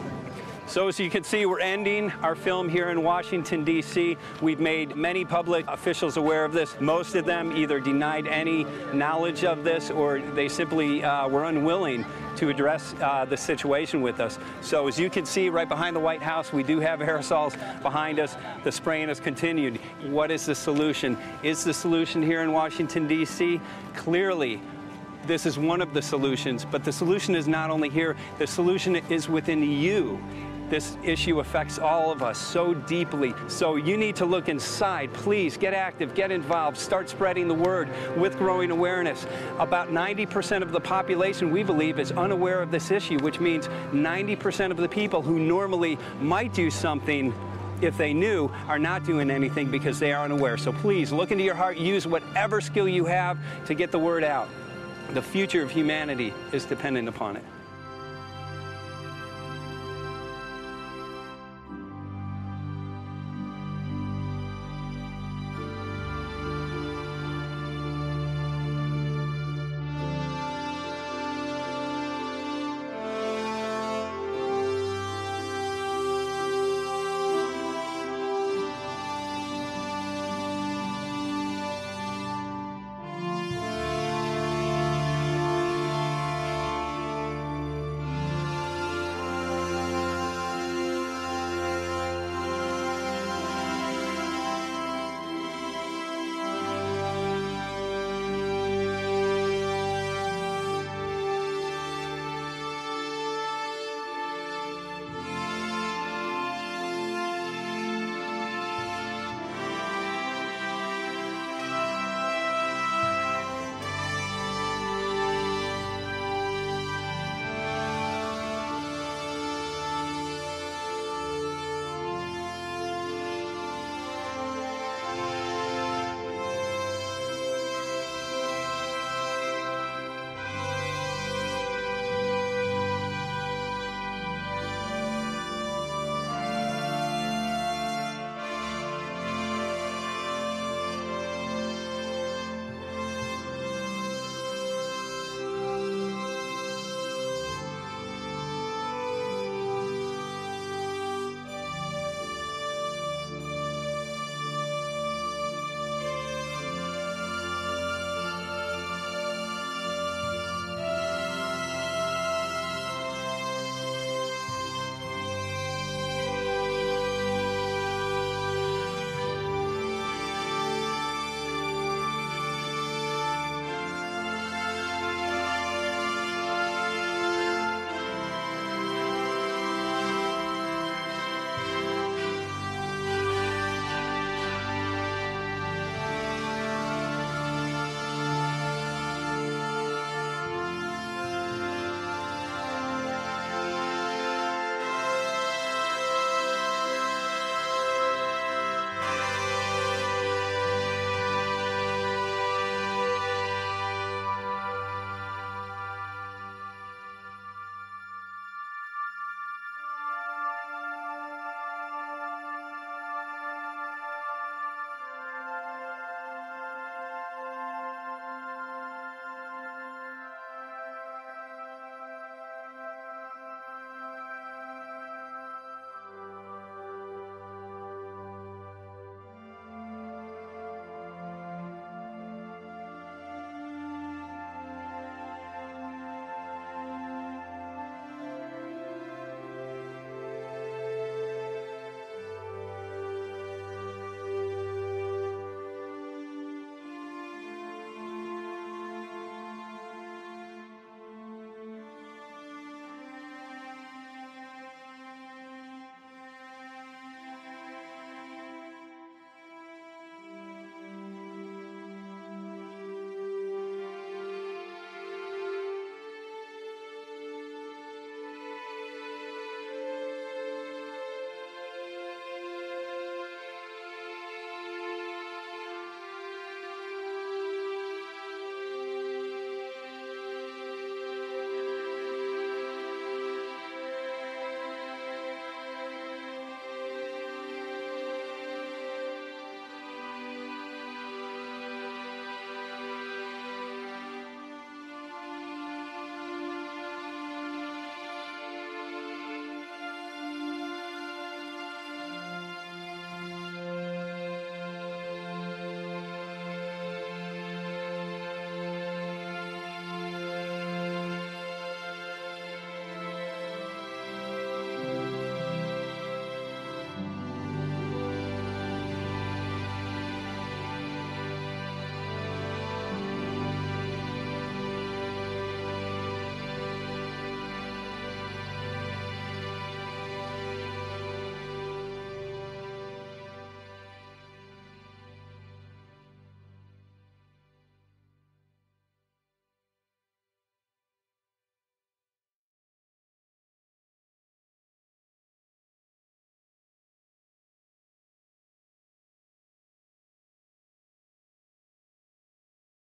So as you can see, we're ending our film here in Washington, D.C. We've made many public officials aware of this. Most of them either denied any knowledge of this, or they simply were unwilling to address the situation with us. So as you can see right behind the White House, we do have aerosols behind us. The spraying has continued. What is the solution? Is the solution here in Washington, D.C.? Clearly, this is one of the solutions, but the solution is not only here, the solution is within you. This issue affects all of us so deeply. So you need to look inside. Please get active, get involved, start spreading the word with growing awareness. About 90% of the population, we believe, is unaware of this issue, which means 90% of the people who normally might do something if they knew are not doing anything because they are unaware. So please look into your heart, use whatever skill you have to get the word out. The future of humanity is dependent upon it.